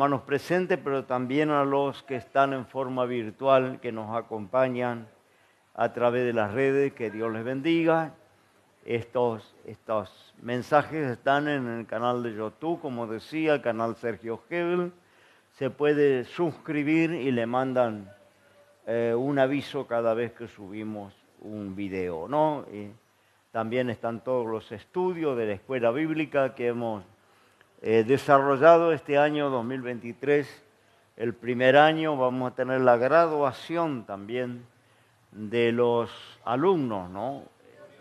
hermanos presentes, pero también a los que están en forma virtual, que nos acompañan a través de las redes. Que Dios les bendiga. Estos mensajes están en el canal de YouTube, como decía, el canal Sergio Hebel. Se puede suscribir y le mandan un aviso cada vez que subimos un video, ¿no? También están todos los estudios de la escuela bíblica que hemos desarrollado este año 2023. El primer año vamos a tener la graduación también de los alumnos, ¿no?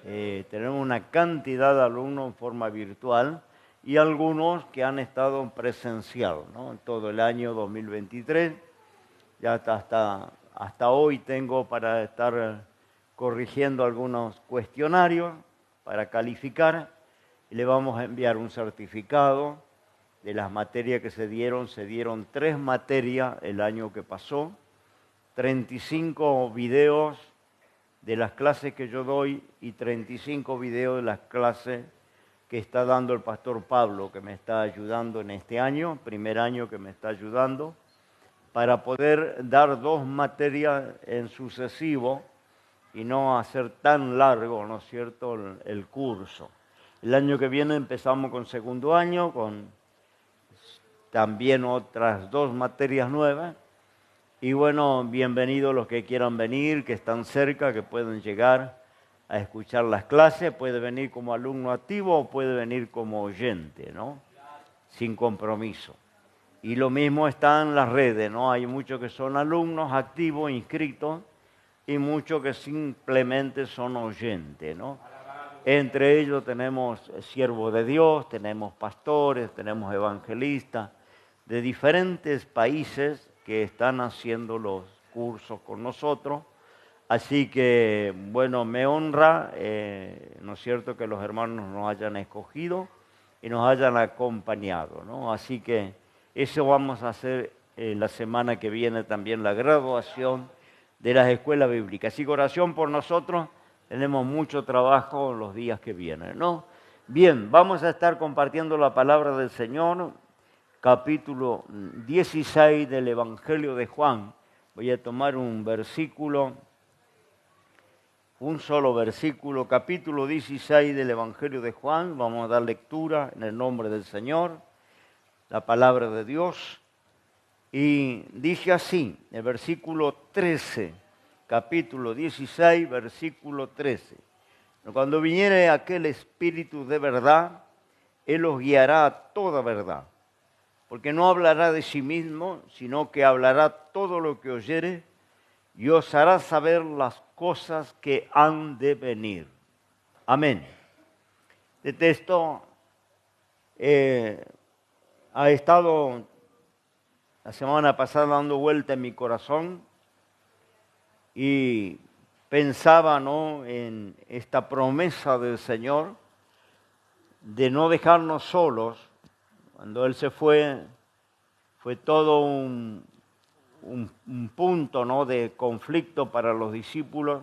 Tenemos una cantidad de alumnos en forma virtual y algunos que han estado presencial, ¿no? En todo el año 2023. Ya hasta hoy tengo para estar corrigiendo algunos cuestionarios para calificar y le vamos a enviar un certificado de las materias que se dieron. Se dieron 3 materias el año que pasó, 35 videos de las clases que yo doy y 35 videos de las clases que está dando el pastor Pablo, que me está ayudando en este año, primer año que me está ayudando, para poder dar 2 materias en sucesivo y no hacer tan largo, ¿no es cierto?, el curso. El año que viene empezamos con segundo año, con también otras 2 materias nuevas. Y bueno, bienvenidos los que quieran venir, que están cerca, que pueden llegar a escuchar las clases. Puede venir como alumno activo o puede venir como oyente, ¿no? Sin compromiso. Y lo mismo está en las redes, ¿no? Hay muchos que son alumnos activos, inscritos, y muchos que simplemente son oyentes, ¿no? Entre ellos tenemos siervos de Dios, tenemos pastores, tenemos evangelistas de diferentes países que están haciendo los cursos con nosotros. Así que, bueno, me honra, ¿no es cierto?, que los hermanos nos hayan escogido y nos hayan acompañado, ¿no? Así que eso vamos a hacer la semana que viene también, la graduación de las escuelas bíblicas. Así que oración por nosotros, tenemos mucho trabajo los días que vienen, ¿no? Bien, vamos a estar compartiendo la palabra del Señor, capítulo 16 del Evangelio de Juan. Voy a tomar un versículo, un solo versículo, capítulo 16 del Evangelio de Juan. Vamos a dar lectura en el nombre del Señor, la palabra de Dios. Y dice así, el versículo 13, capítulo 16, versículo 13. Cuando viniere aquel Espíritu de verdad, Él os guiará a toda verdad. Porque no hablará de sí mismo, sino que hablará todo lo que oyere y os hará saber las cosas que han de venir. Amén. Este texto ha estado la semana pasada dando vuelta en mi corazón y pensaba, ¿no?, en esta promesa del Señor de no dejarnos solos. Cuando Él se fue todo un punto, ¿no?, de conflicto para los discípulos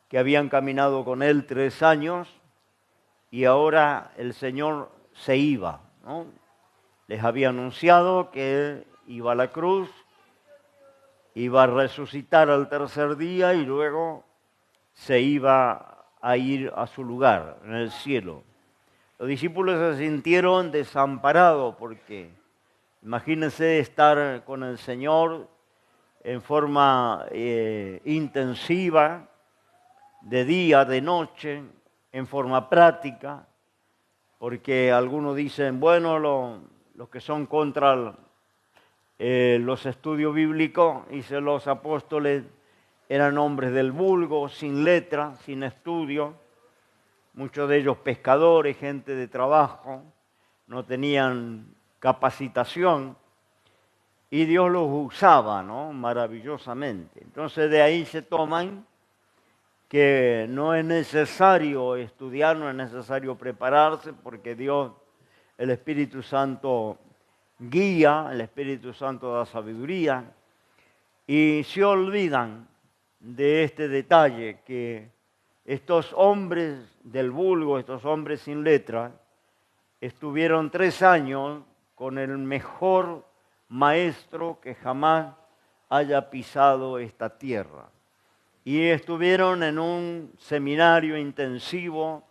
que habían caminado con Él 3 años y ahora el Señor se iba, ¿no? Les había anunciado que Él iba a la cruz, iba a resucitar al tercer día y luego se iba a ir a su lugar en el cielo. Los discípulos se sintieron desamparados porque imagínense estar con el Señor en forma intensiva, de día, de noche, en forma práctica, porque algunos dicen, bueno, los que son contra los estudios bíblicos, dice, los apóstoles eran hombres del vulgo, sin letra, sin estudio, muchos de ellos pescadores, gente de trabajo, no tenían capacitación y Dios los usaba, ¿no?, maravillosamente. Entonces de ahí se toman que no es necesario estudiar, no es necesario prepararse, porque Dios, el Espíritu Santo, guía, el Espíritu Santo da sabiduría, y se olvidan de este detalle, que estos hombres del vulgo, estos hombres sin letra, estuvieron 3 años con el mejor maestro que jamás haya pisado esta tierra. Y estuvieron en un seminario intensivo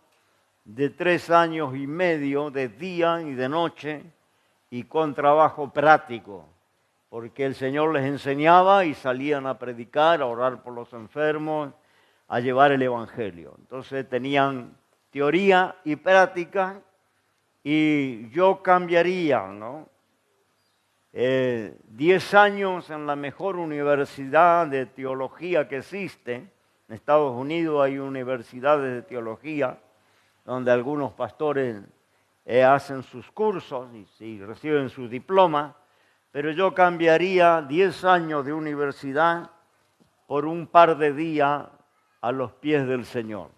de 3 años y medio, de día y de noche, y con trabajo práctico, porque el Señor les enseñaba y salían a predicar, a orar por los enfermos, a llevar el Evangelio. Entonces tenían teoría y práctica, y yo cambiaría, ¿no? 10 años en la mejor universidad de teología que existe. En Estados Unidos hay universidades de teología donde algunos pastores hacen sus cursos y reciben sus diplomas, pero yo cambiaría 10 años de universidad por un par de días a los pies del Señor.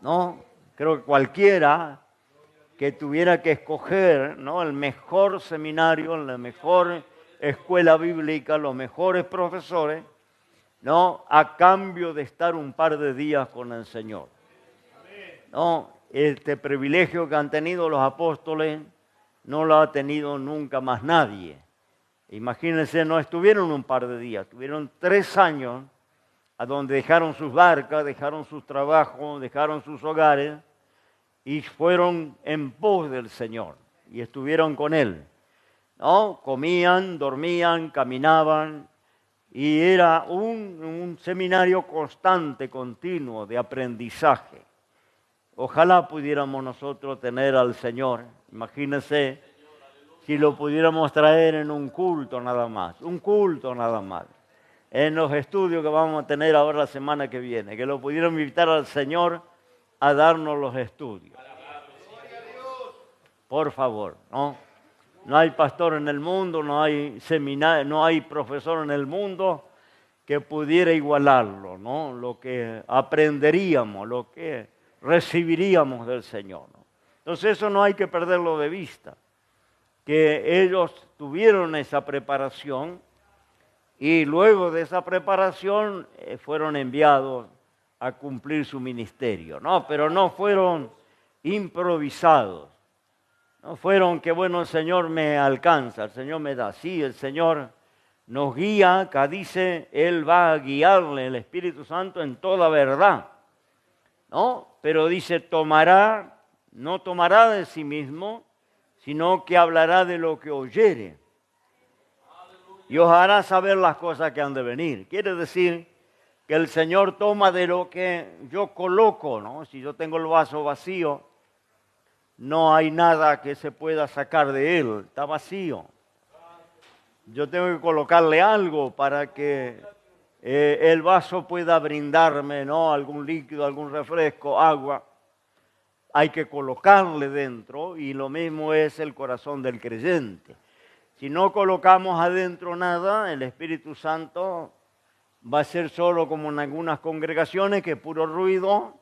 ¿No? Creo que cualquiera que tuviera que escoger, ¿no?, el mejor seminario, la mejor escuela bíblica, los mejores profesores, ¿no?, a cambio de estar un par de días con el Señor. ¿No? Este privilegio que han tenido los apóstoles no lo ha tenido nunca más nadie. Imagínense, no estuvieron un par de días, estuvieron 3 años a donde dejaron sus barcas, dejaron sus trabajos, dejaron sus hogares y fueron en pos del Señor y estuvieron con Él, ¿no? Comían, dormían, caminaban y era un seminario constante, continuo de aprendizaje. Ojalá pudiéramos nosotros tener al Señor, imagínense si lo pudiéramos traer en un culto nada más, en los estudios que vamos a tener ahora la semana que viene, que lo pudiéramos invitar al Señor a darnos los estudios. Por favor, ¿no? No hay pastor en el mundo, no hay seminario, no hay profesor en el mundo que pudiera igualarlo, ¿no? Lo que aprenderíamos, lo que recibiríamos del Señor, ¿no? Entonces eso no hay que perderlo de vista, que ellos tuvieron esa preparación y luego de esa preparación fueron enviados a cumplir su ministerio, ¿no? Pero no fueron improvisados, no fueron que bueno, el Señor me alcanza, el Señor me da. Sí, el Señor nos guía, acá dice, Él va a guiarle, el Espíritu Santo, en toda verdad, ¿no? Pero dice, no tomará de sí mismo, sino que hablará de lo que oyere. Y os hará saber las cosas que han de venir. Quiere decir que el Señor toma de lo que yo coloco, ¿no? Si yo tengo el vaso vacío, no hay nada que se pueda sacar de él, está vacío. Yo tengo que colocarle algo para que el vaso pueda brindarme, ¿no?, algún líquido, algún refresco, agua. Hay que colocarle dentro y lo mismo es el corazón del creyente. Si no colocamos adentro nada, el Espíritu Santo va a ser solo como en algunas congregaciones, que es puro ruido,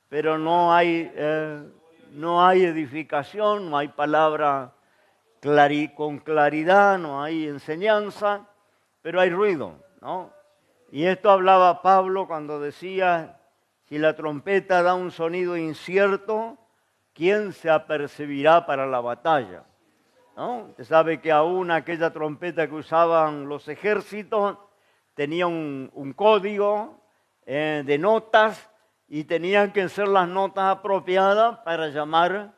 pero no hay edificación, no hay palabra con claridad, no hay enseñanza, pero hay ruido, ¿no? Y esto hablaba Pablo cuando decía, si la trompeta da un sonido incierto, ¿quién se apercibirá para la batalla? ¿No? Usted sabe que aún aquella trompeta que usaban los ejércitos tenía un código de notas y tenían que ser las notas apropiadas para llamar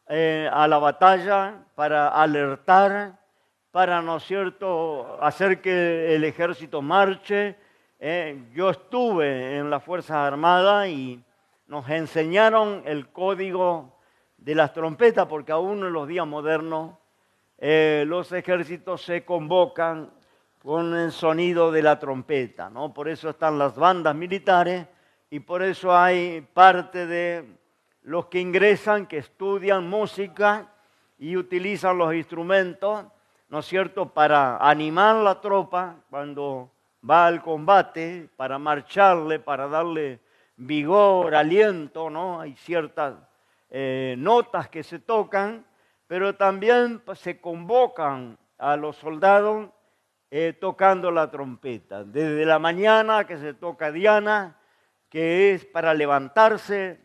a la batalla, para alertar, para, ¿no es cierto?, hacer que el ejército marche. Yo estuve en las Fuerzas Armadas y nos enseñaron el código de las trompetas, porque aún en los días modernos los ejércitos se convocan con el sonido de la trompeta, ¿no? Por eso están las bandas militares y por eso hay parte de los que ingresan, que estudian música y utilizan los instrumentos, ¿no es cierto?, para animar la tropa cuando va al combate, para marcharle, para darle vigor, aliento, ¿no? Hay ciertas notas que se tocan, pero también se convocan a los soldados tocando la trompeta. Desde la mañana que se toca Diana, que es para levantarse,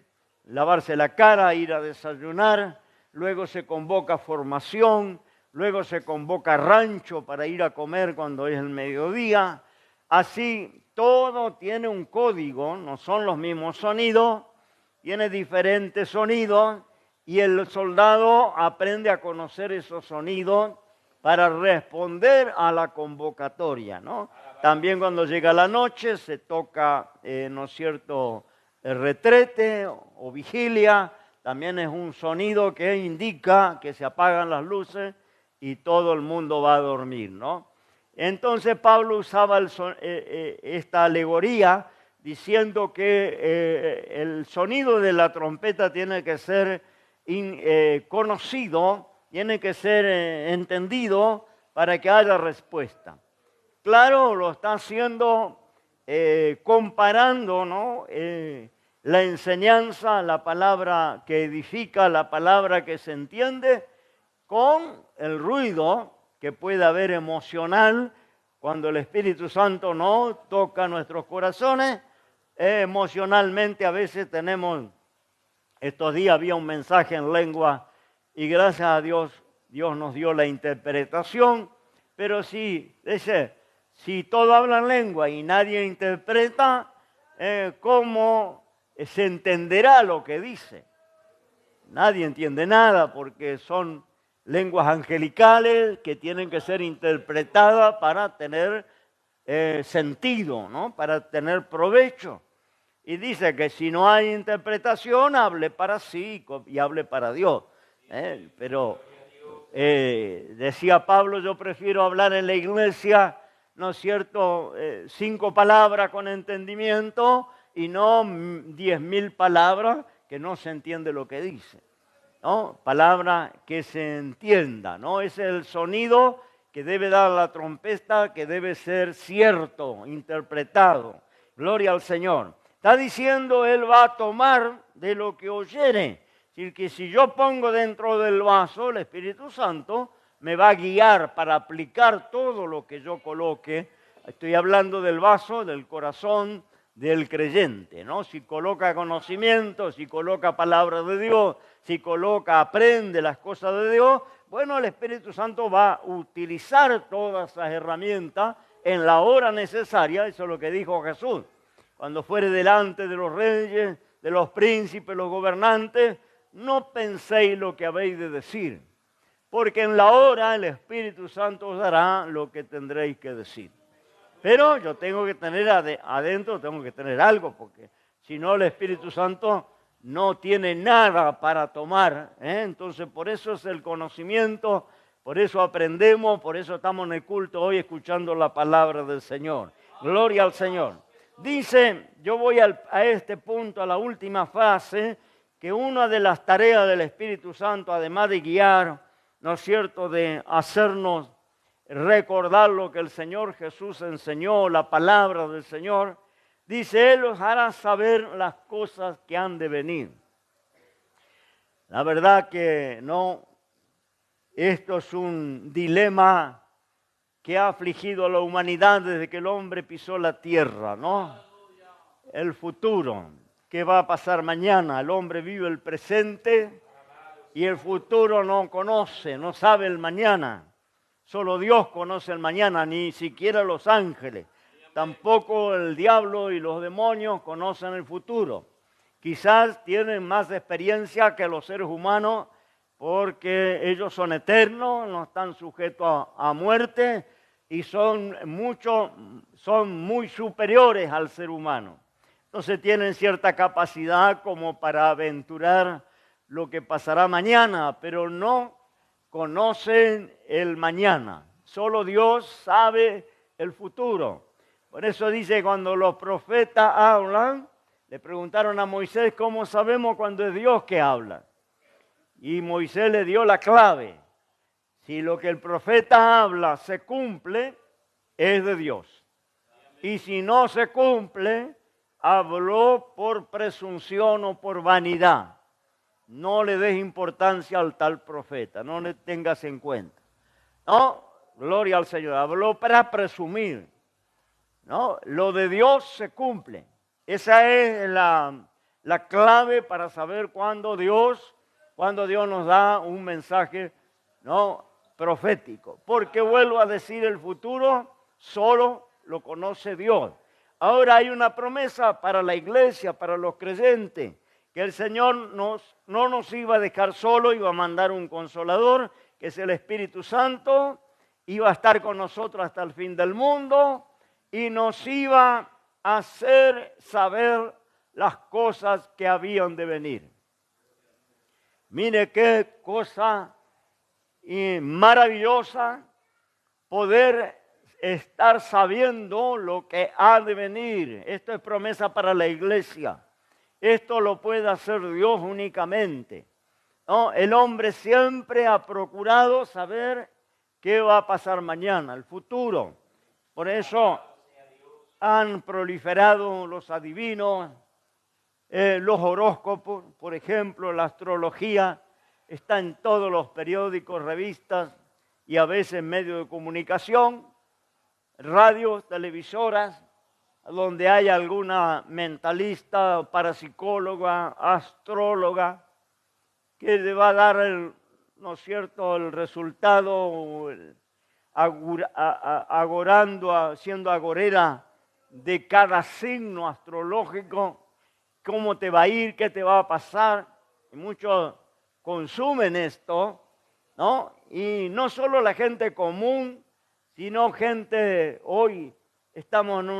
lavarse la cara, ir a desayunar, luego se convoca formación, luego se convoca rancho para ir a comer cuando es el mediodía. Así, todo tiene un código, no son los mismos sonidos, tiene diferentes sonidos y el soldado aprende a conocer esos sonidos para responder a la convocatoria, ¿no? También cuando llega la noche se toca, ¿no es cierto?, el retrete o vigilia, también es un sonido que indica que se apagan las luces y todo el mundo va a dormir, ¿no? Entonces Pablo usaba esta alegoría diciendo que el sonido de la trompeta tiene que ser conocido, tiene que ser entendido para que haya respuesta. Claro, lo está haciendo comparando, ¿no? La enseñanza, la palabra que edifica, la palabra que se entiende, con el ruido que puede haber emocional cuando el Espíritu Santo no toca nuestros corazones. Emocionalmente a veces tenemos, estos días había un mensaje en lengua y gracias a Dios, Dios nos dio la interpretación, pero si todo habla en lengua y nadie interpreta, ¿cómo se entenderá lo que dice? Nadie entiende nada porque son lenguas angelicales que tienen que ser interpretadas para tener sentido, ¿no? Para tener provecho. Y dice que si no hay interpretación, hable para sí y hable para Dios. Pero decía Pablo, yo prefiero hablar en la iglesia, ¿no es cierto?, 5 palabras con entendimiento y no 10.000 palabras que no se entiende lo que dice, ¿no? Palabra que se entienda, ¿no? Ese es el sonido que debe dar la trompeta, que debe ser cierto, interpretado. Gloria al Señor. Está diciendo, Él va a tomar de lo que oyere. Es decir, que si yo pongo dentro del vaso, el Espíritu Santo me va a guiar para aplicar todo lo que yo coloque. Estoy hablando del vaso, del corazón del creyente, ¿no? Si coloca conocimiento, si coloca palabra de Dios, si coloca, aprende las cosas de Dios, bueno, el Espíritu Santo va a utilizar todas esas herramientas en la hora necesaria. Eso es lo que dijo Jesús. Cuando fuere delante de los reyes, de los príncipes, los gobernantes, no penséis lo que habéis de decir, porque en la hora el Espíritu Santo os dará lo que tendréis que decir. Pero yo tengo que tener adentro, tengo que tener algo, porque si no el Espíritu Santo no tiene nada para tomar. Entonces por eso es el conocimiento, por eso aprendemos, por eso estamos en el culto hoy escuchando la palabra del Señor. Gloria al Señor. Dice, yo voy a este punto, a la última fase, que una de las tareas del Espíritu Santo, además de guiar, ¿no es cierto?, de hacernos recordar lo que el Señor Jesús enseñó, la palabra del Señor, dice, Él os hará saber las cosas que han de venir. La verdad que no, esto es un dilema que ha afligido a la humanidad desde que el hombre pisó la tierra, ¿no? El futuro, ¿qué va a pasar mañana? El hombre vive el presente y el futuro no conoce, no sabe el mañana. Solo Dios conoce el mañana, ni siquiera los ángeles. Tampoco el diablo y los demonios conocen el futuro. Quizás tienen más experiencia que los seres humanos porque ellos son eternos, no están sujetos a muerte y son muy superiores al ser humano. Entonces tienen cierta capacidad como para aventurar lo que pasará mañana, pero no conocen el mañana. Solo Dios sabe el futuro. Por eso dice, cuando los profetas hablan, le preguntaron a Moisés, ¿cómo sabemos cuando es Dios que habla? Y Moisés le dio la clave. Si lo que el profeta habla se cumple, es de Dios. Y si no se cumple, habló por presunción o por vanidad. No le des importancia al tal profeta, no le tengas en cuenta. No, gloria al Señor, habló para presumir. No, lo de Dios se cumple. Esa es la clave para saber cuándo Dios nos da un mensaje, ¿no?, profético. Porque vuelvo a decir, el futuro solo lo conoce Dios. Ahora hay una promesa para la iglesia, para los creyentes, que el Señor no nos iba a dejar solo, iba a mandar un consolador, que es el Espíritu Santo, iba a estar con nosotros hasta el fin del mundo y nos iba a hacer saber las cosas que habían de venir. Mire qué cosa maravillosa poder estar sabiendo lo que ha de venir. Esto es promesa para la iglesia. Esto lo puede hacer Dios únicamente, ¿no? El hombre siempre ha procurado saber qué va a pasar mañana, el futuro. Por eso han proliferado los adivinos, los horóscopos, por ejemplo, la astrología está en todos los periódicos, revistas y a veces medios de comunicación, radios, televisoras, donde hay alguna mentalista, parapsicóloga, astróloga, que le va a dar el resultado, siendo agorera de cada signo astrológico, cómo te va a ir, qué te va a pasar. Y muchos consumen esto, ¿no? Y no solo la gente común, sino gente, hoy estamos en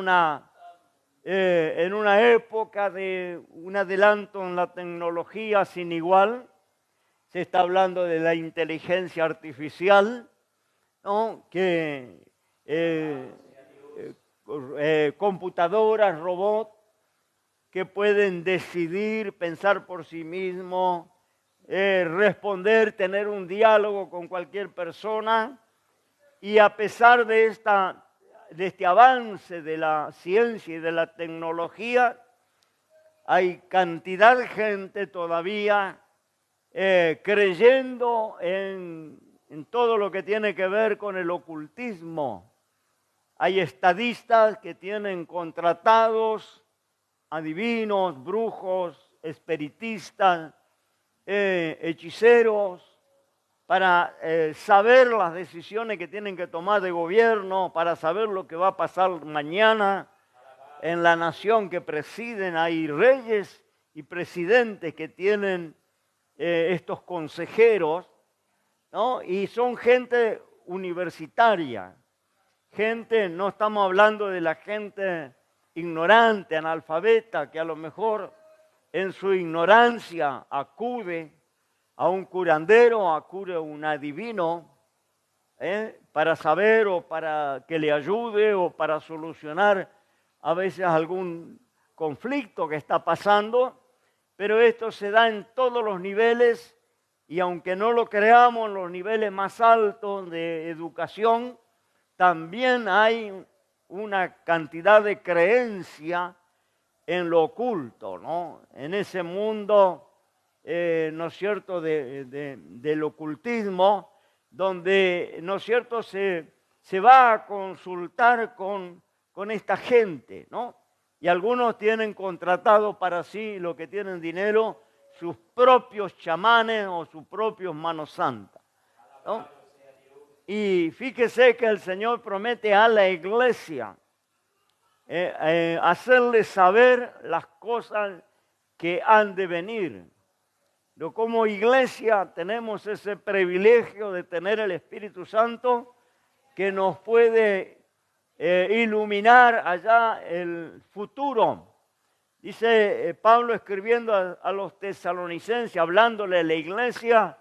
una época de un adelanto en la tecnología sin igual. Se está hablando de la inteligencia artificial, ¿no? Que computadoras, robots, que pueden decidir, pensar por sí mismos, responder, tener un diálogo con cualquier persona. Y a pesar de este avance de la ciencia y de la tecnología, hay cantidad de gente todavía creyendo en todo lo que tiene que ver con el ocultismo. Hay estadistas que tienen contratados adivinos, brujos, espiritistas, hechiceros, para saber las decisiones que tienen que tomar de gobierno, para saber lo que va a pasar mañana en la nación que presiden. Hay reyes y presidentes que tienen estos consejeros, ¿no? Y son gente universitaria, gente, no estamos hablando de la gente ignorante, analfabeta, que a lo mejor en su ignorancia acude a un curandero, acude a un adivino, para saber o para que le ayude o para solucionar a veces algún conflicto que está pasando, pero esto se da en todos los niveles y aunque no lo creamos, en los niveles más altos de educación, también hay una cantidad de creencia en lo oculto, ¿no? En ese mundo, ¿no es cierto?, del ocultismo, donde, ¿no es cierto?, se va a consultar con esta gente, ¿no? Y algunos tienen contratado para sí, lo que tienen dinero, sus propios chamanes o sus propios manos santas, ¿no? Y fíjese que el Señor promete a la iglesia hacerle saber las cosas que han de venir. Pero como iglesia tenemos ese privilegio de tener el Espíritu Santo que nos puede iluminar allá el futuro. Dice Pablo escribiendo a los tesalonicenses, hablándole a la iglesia,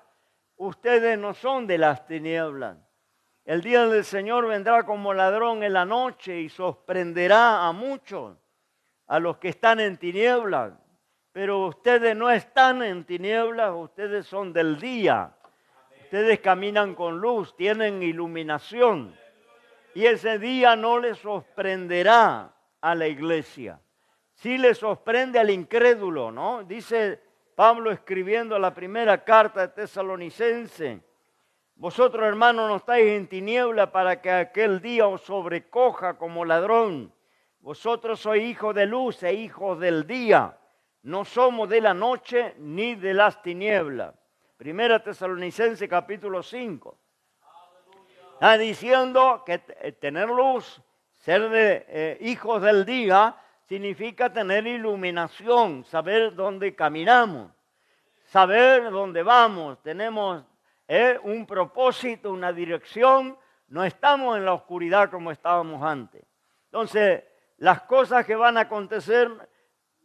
ustedes no son de las tinieblas. El día del Señor vendrá como ladrón en la noche y sorprenderá a muchos, a los que están en tinieblas. Pero ustedes no están en tinieblas, ustedes son del día. Ustedes caminan con luz, tienen iluminación. Y ese día no les sorprenderá a la iglesia. Sí les sorprende al incrédulo, ¿no? Dice Pablo escribiendo la primera carta de Tesalonicense. Vosotros, hermanos, no estáis en tiniebla para que aquel día os sobrecoja como ladrón. Vosotros sois hijos de luz e hijos del día. No somos de la noche ni de las tinieblas. Primera Tesalonicense capítulo 5. Está diciendo que tener luz, ser hijos del día, significa tener iluminación, saber dónde caminamos, saber dónde vamos. Tenemos un propósito, una dirección. No estamos en la oscuridad como estábamos antes. Entonces, las cosas que van a acontecer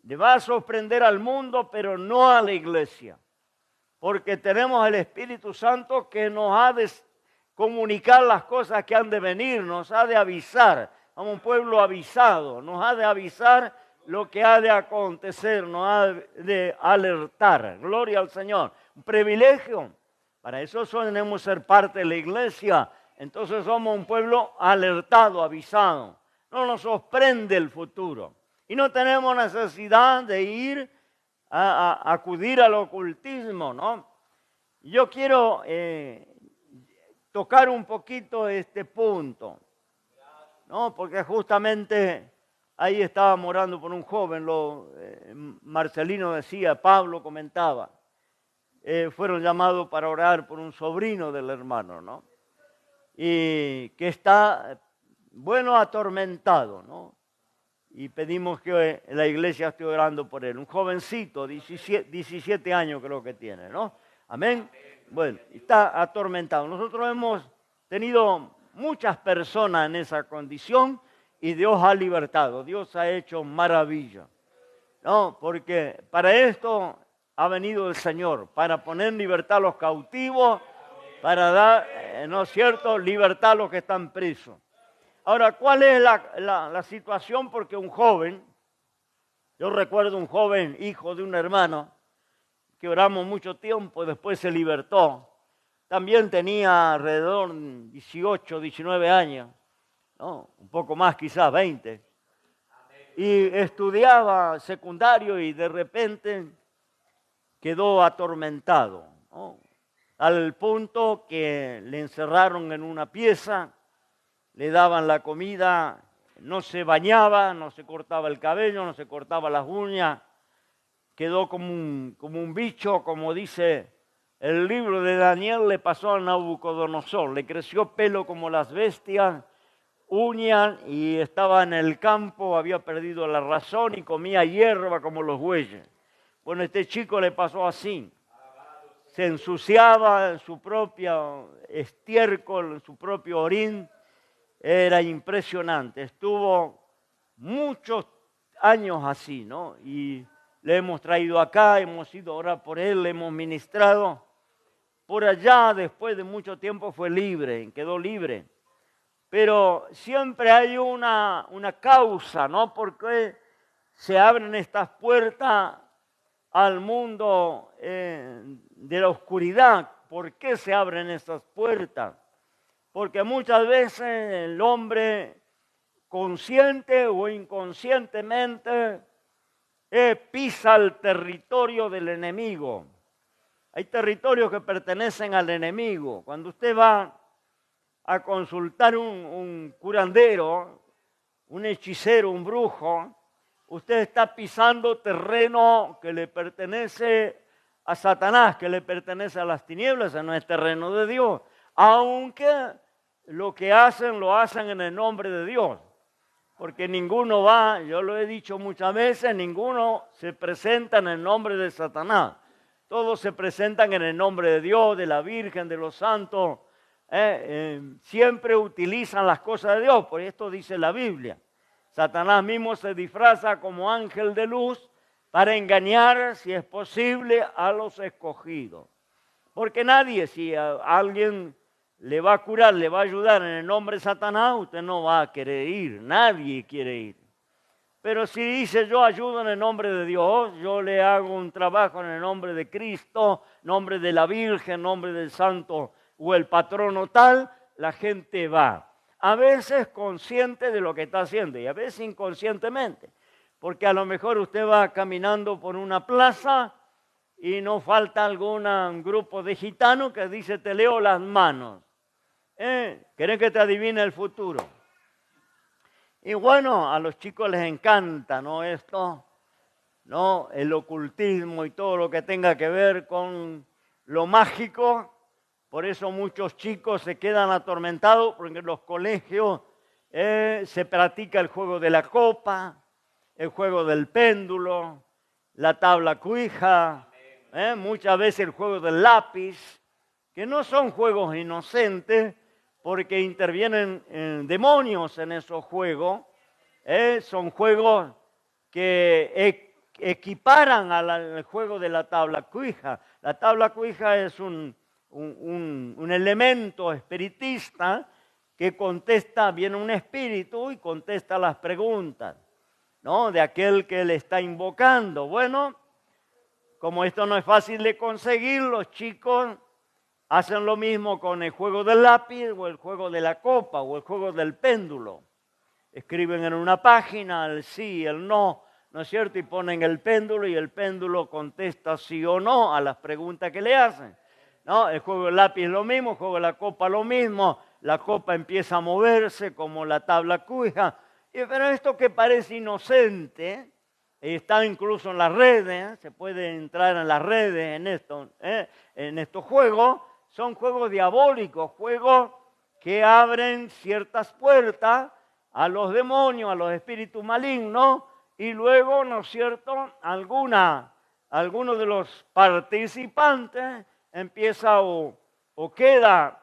le va a sorprender al mundo, pero no a la iglesia. Porque tenemos el Espíritu Santo que nos ha de comunicar las cosas que han de venir, nos ha de avisar. Somos un pueblo avisado, nos ha de avisar lo que ha de acontecer, nos ha de alertar. Gloria al Señor. Un privilegio. Para eso tenemos que ser parte de la iglesia. Entonces somos un pueblo alertado, avisado. No nos sorprende el futuro. Y no tenemos necesidad de ir a acudir al ocultismo, ¿no? Yo quiero tocar un poquito este punto, ¿no? Porque justamente ahí estábamos orando por un joven, Marcelino decía, Pablo comentaba, fueron llamados para orar por un sobrino del hermano, ¿no? Y que está, bueno, atormentado, ¿no? Y pedimos que la iglesia esté orando por él. Un jovencito, 17 años creo que tiene, ¿no? Amén. Bueno, está atormentado. Nosotros hemos tenido muchas personas en esa condición y Dios ha libertado. Dios ha hecho maravilla, ¿no? Porque para esto ha venido el Señor, para poner en libertad a los cautivos, para dar, ¿no es cierto?, libertad a los que están presos. Ahora, ¿cuál es la situación? Porque un joven, yo recuerdo un joven hijo de un hermano, que oramos mucho tiempo, después se libertó. También tenía alrededor de 18, 19 años, ¿no? Un poco más quizás, 20. Y estudiaba secundario y de repente quedó atormentado, ¿no? Al punto que le encerraron en una pieza, le daban la comida, no se bañaba, no se cortaba el cabello, no se cortaba las uñas, quedó como un bicho, como dice el libro de Daniel, le pasó a Nabucodonosor, le creció pelo como las bestias, uñas, y estaba en el campo, había perdido la razón y comía hierba como los bueyes. Bueno, a este chico le pasó así. Se ensuciaba en su propio estiércol, en su propio orín. Era impresionante. Estuvo muchos años así, ¿no? Y le hemos traído acá, hemos ido a orar por él, le hemos ministrado. Por allá, después de mucho tiempo, fue libre, quedó libre. Pero siempre hay una causa, ¿no? Porque se abren estas puertas al mundo de la oscuridad. ¿Por qué se abren estas puertas? Porque muchas veces el hombre, consciente o inconscientemente, pisa el territorio del enemigo. Hay territorios que pertenecen al enemigo. Cuando usted va a consultar un curandero, un hechicero, un brujo, usted está pisando terreno que le pertenece a Satanás, que le pertenece a las tinieblas, no es terreno de Dios. Aunque lo que hacen, lo hacen en el nombre de Dios. Porque ninguno va, yo lo he dicho muchas veces, ninguno se presenta en el nombre de Satanás. Todos se presentan en el nombre de Dios, de la Virgen, de los santos. Siempre utilizan las cosas de Dios, por esto dice la Biblia. Satanás mismo se disfraza como ángel de luz para engañar, si es posible, a los escogidos. Porque nadie, si a alguien le va a curar, le va a ayudar en el nombre de Satanás, usted no va a querer ir, nadie quiere ir. Pero si dice yo ayudo en el nombre de Dios, yo le hago un trabajo en el nombre de Cristo, nombre de la Virgen, nombre del Santo o el patrono tal, la gente va. A veces consciente de lo que está haciendo y a veces inconscientemente. Porque a lo mejor usted va caminando por una plaza y no falta un grupo de gitanos que dice te leo las manos. ¿Querés que te adivine el futuro? Y bueno, a los chicos les encanta, ¿no? Esto, ¿no? El ocultismo y todo lo que tenga que ver con lo mágico. Por eso muchos chicos se quedan atormentados porque en los colegios se practica el juego de la copa, el juego del péndulo, la tabla cuija, muchas veces el juego del lápiz, que no son juegos inocentes porque intervienen demonios en esos juegos, son juegos que equiparan al juego de la tabla cuija. La tabla cuija es un elemento espiritista que contesta, viene un espíritu y contesta las preguntas, ¿no? De aquel que le está invocando. Bueno, como esto no es fácil de conseguir, los chicos hacen lo mismo con el juego del lápiz o el juego de la copa o el juego del péndulo. Escriben en una página el sí, el no, ¿no es cierto? Y ponen el péndulo y el péndulo contesta sí o no a las preguntas que le hacen. ¿No? El juego del lápiz es lo mismo, el juego de la copa lo mismo. La copa empieza a moverse como la tabla cuija. Pero esto que parece inocente, está incluso en las redes, se puede entrar en las redes en estos juegos, son juegos diabólicos, juegos que abren ciertas puertas a los demonios, a los espíritus malignos, y luego, ¿no es cierto?, algunos de los participantes empieza o queda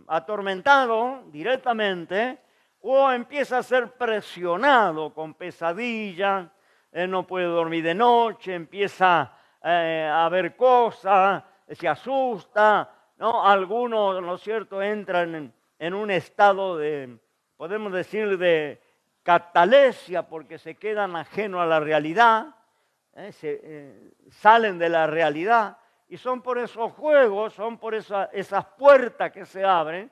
atormentado directamente, o empieza a ser presionado con pesadillas, no puede dormir de noche, empieza a ver cosas, se asusta, ¿no? Algunos, ¿no es cierto?, entran en un estado de, podemos decir, de catalesia, porque se quedan ajenos a la realidad, salen de la realidad, y son por esos juegos, son por esas puertas que se abren,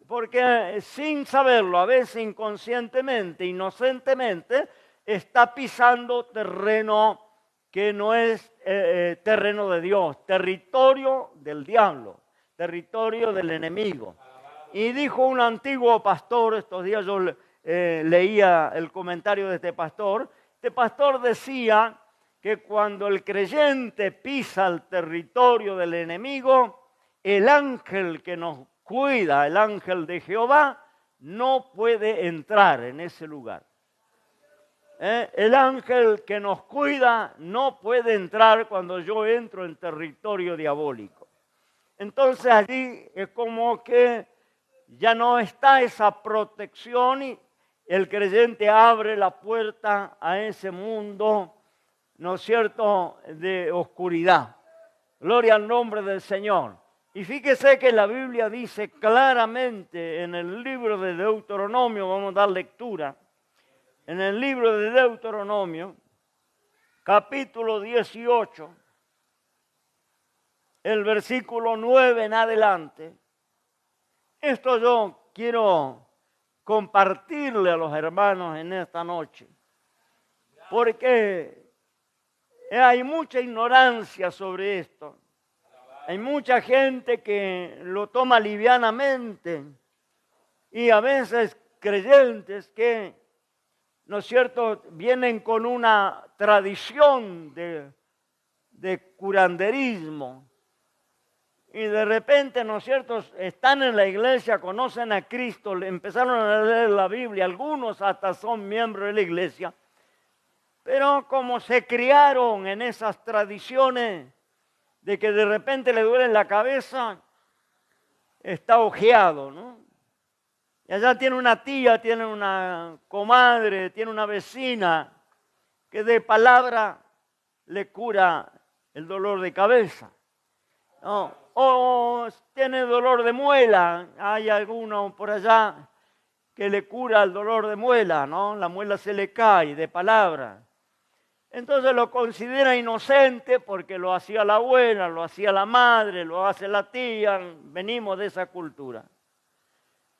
porque sin saberlo, a veces inconscientemente, inocentemente, está pisando terreno que no es terreno de Dios, territorio del diablo, territorio del enemigo. Y dijo un antiguo pastor, estos días yo leía el comentario de este pastor decía que cuando el creyente pisa el territorio del enemigo, el ángel que nos cuida, el ángel de Jehová, no puede entrar en ese lugar. El ángel que nos cuida no puede entrar cuando yo entro en territorio diabólico. Entonces allí es como que ya no está esa protección y el creyente abre la puerta a ese mundo, ¿no es cierto?, de oscuridad. Gloria al nombre del Señor. Y fíjese que la Biblia dice claramente en el libro de Deuteronomio, vamos a dar lectura, en el libro de Deuteronomio, capítulo 18, el versículo 9 en adelante. Esto yo quiero compartirle a los hermanos en esta noche, porque hay mucha ignorancia sobre esto. Hay mucha gente que lo toma livianamente y a veces creyentes que, ¿no es cierto?, vienen con una tradición de curanderismo y de repente, ¿no es cierto?, están en la iglesia, conocen a Cristo, empezaron a leer la Biblia, algunos hasta son miembros de la iglesia, pero como se criaron en esas tradiciones de que de repente le duele la cabeza, está ojeado, ¿no? Y allá tiene una tía, tiene una comadre, tiene una vecina que de palabra le cura el dolor de cabeza, ¿no? O tiene dolor de muela, hay alguno por allá que le cura el dolor de muela, ¿no? La muela se le cae de palabra. Entonces lo considera inocente porque lo hacía la abuela, lo hacía la madre, lo hace la tía, venimos de esa cultura.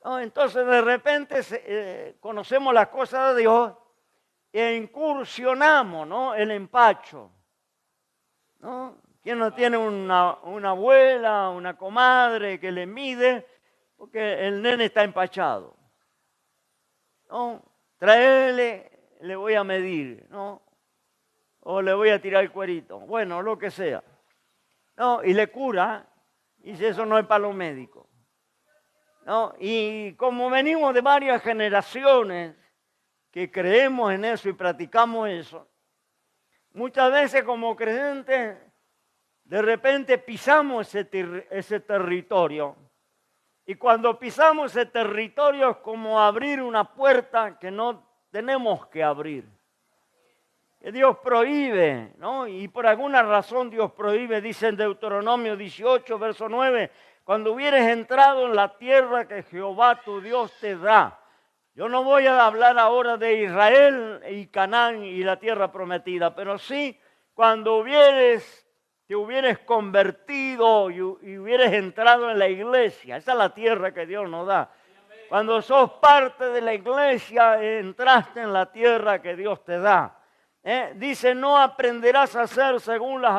¿No? Entonces de repente conocemos las cosas de Dios e incursionamos, ¿no?, el empacho, ¿no? ¿Quién no tiene una abuela, una comadre que le mide porque el nene está empachado? ¿No? Traele, le voy a medir, ¿no? O le voy a tirar el cuerito, bueno, lo que sea. No, y le cura, Dice, eso no es para los médicos. ¿No? Y como venimos de varias generaciones que creemos en eso y practicamos eso, muchas veces como creyentes, de repente pisamos ese territorio. Y cuando pisamos ese territorio es como abrir una puerta que no tenemos que abrir. Que Dios prohíbe, ¿no? Y por alguna razón Dios prohíbe, dice en Deuteronomio 18, verso 9, cuando hubieres entrado en la tierra que Jehová tu Dios te da. Yo no voy a hablar ahora de Israel y Canaán y la tierra prometida, pero sí cuando te hubieres convertido y hubieres entrado en la iglesia. Esa es la tierra que Dios nos da. Cuando sos parte de la iglesia, entraste en la tierra que Dios te da. Dice, no aprenderás a hacer según las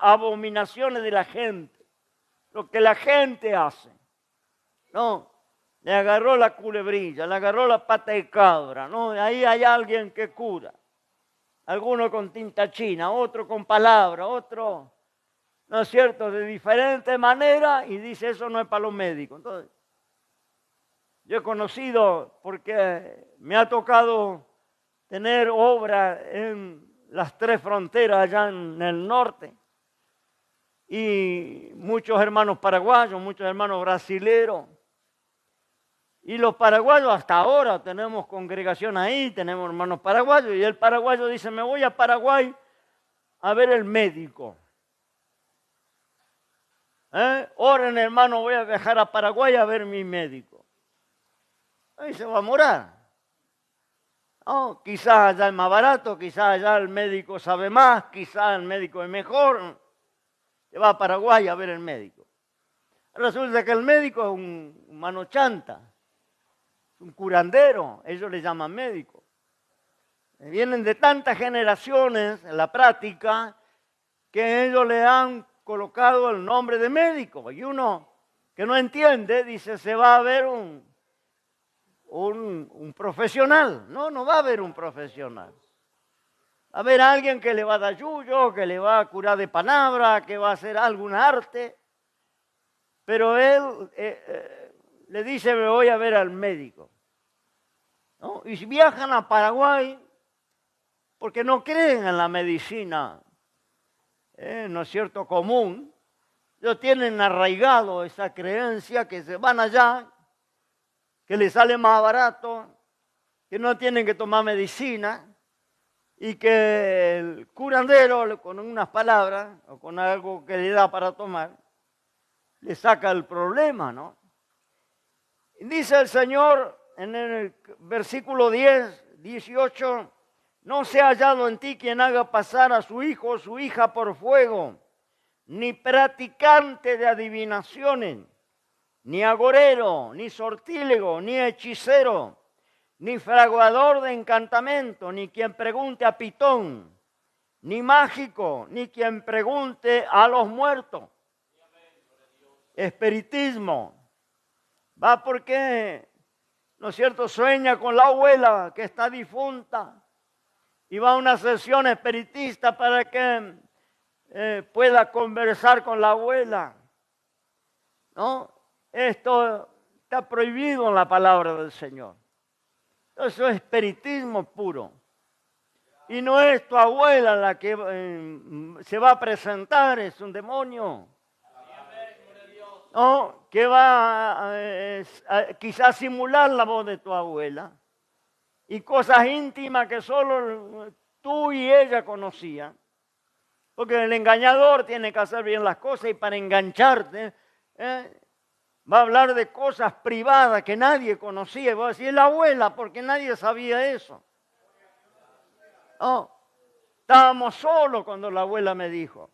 abominaciones de la gente. Lo que la gente hace. No, le agarró la culebrilla, le agarró la pata de cabra. No, ahí hay alguien que cura. Alguno con tinta china, otro con palabra, otro, ¿no es cierto?, de diferente manera, y dice, eso no es para los médicos. Entonces, yo he conocido, porque me ha tocado tener obra en las 3 fronteras allá en el norte, y muchos hermanos paraguayos, muchos hermanos brasileros, y los paraguayos hasta ahora tenemos congregación ahí, tenemos hermanos paraguayos, y el paraguayo dice, me voy a Paraguay a ver el médico. Oren, hermano, voy a viajar a Paraguay a ver mi médico. Ahí se va a morar. No, quizás allá es más barato, quizás allá el médico sabe más, quizás el médico es mejor. Se va a Paraguay a ver el médico. Resulta que el médico es un mano chanta, un curandero, ellos le llaman médico. Vienen de tantas generaciones en la práctica que ellos le han colocado el nombre de médico. Y uno que no entiende dice, se va a ver un profesional. No va a haber un profesional. Va a haber alguien que le va a dar yuyo, que le va a curar de palabra, que va a hacer algún arte. Pero él le dice, me voy a ver al médico. ¿No? Y si viajan a Paraguay, porque no creen en la medicina, ¿no es cierto?, común, ellos tienen arraigado esa creencia que se van allá, que les sale más barato, que no tienen que tomar medicina y que el curandero con unas palabras o con algo que le da para tomar, le saca el problema, ¿no? Y dice el Señor en el versículo 10, 18, no sea hallado en ti quien haga pasar a su hijo o su hija por fuego, ni practicante de adivinaciones, ni agorero, ni sortílego, ni hechicero, ni fraguador de encantamento, ni quien pregunte a pitón, ni mágico, ni quien pregunte a los muertos. Espiritismo. Va porque, ¿no es cierto?, sueña con la abuela que está difunta y va a una sesión espiritista para que pueda conversar con la abuela. ¿No? Esto está prohibido en la palabra del Señor. Eso es espiritismo puro. Y no es tu abuela la que se va a presentar, es un demonio. ¿No? Que va quizás simular la voz de tu abuela. Y cosas íntimas que solo tú y ella conocían. Porque el engañador tiene que hacer bien las cosas y para engancharte va a hablar de cosas privadas que nadie conocía. Y va a decir, la abuela, porque nadie sabía eso. No, estábamos solos cuando la abuela me dijo.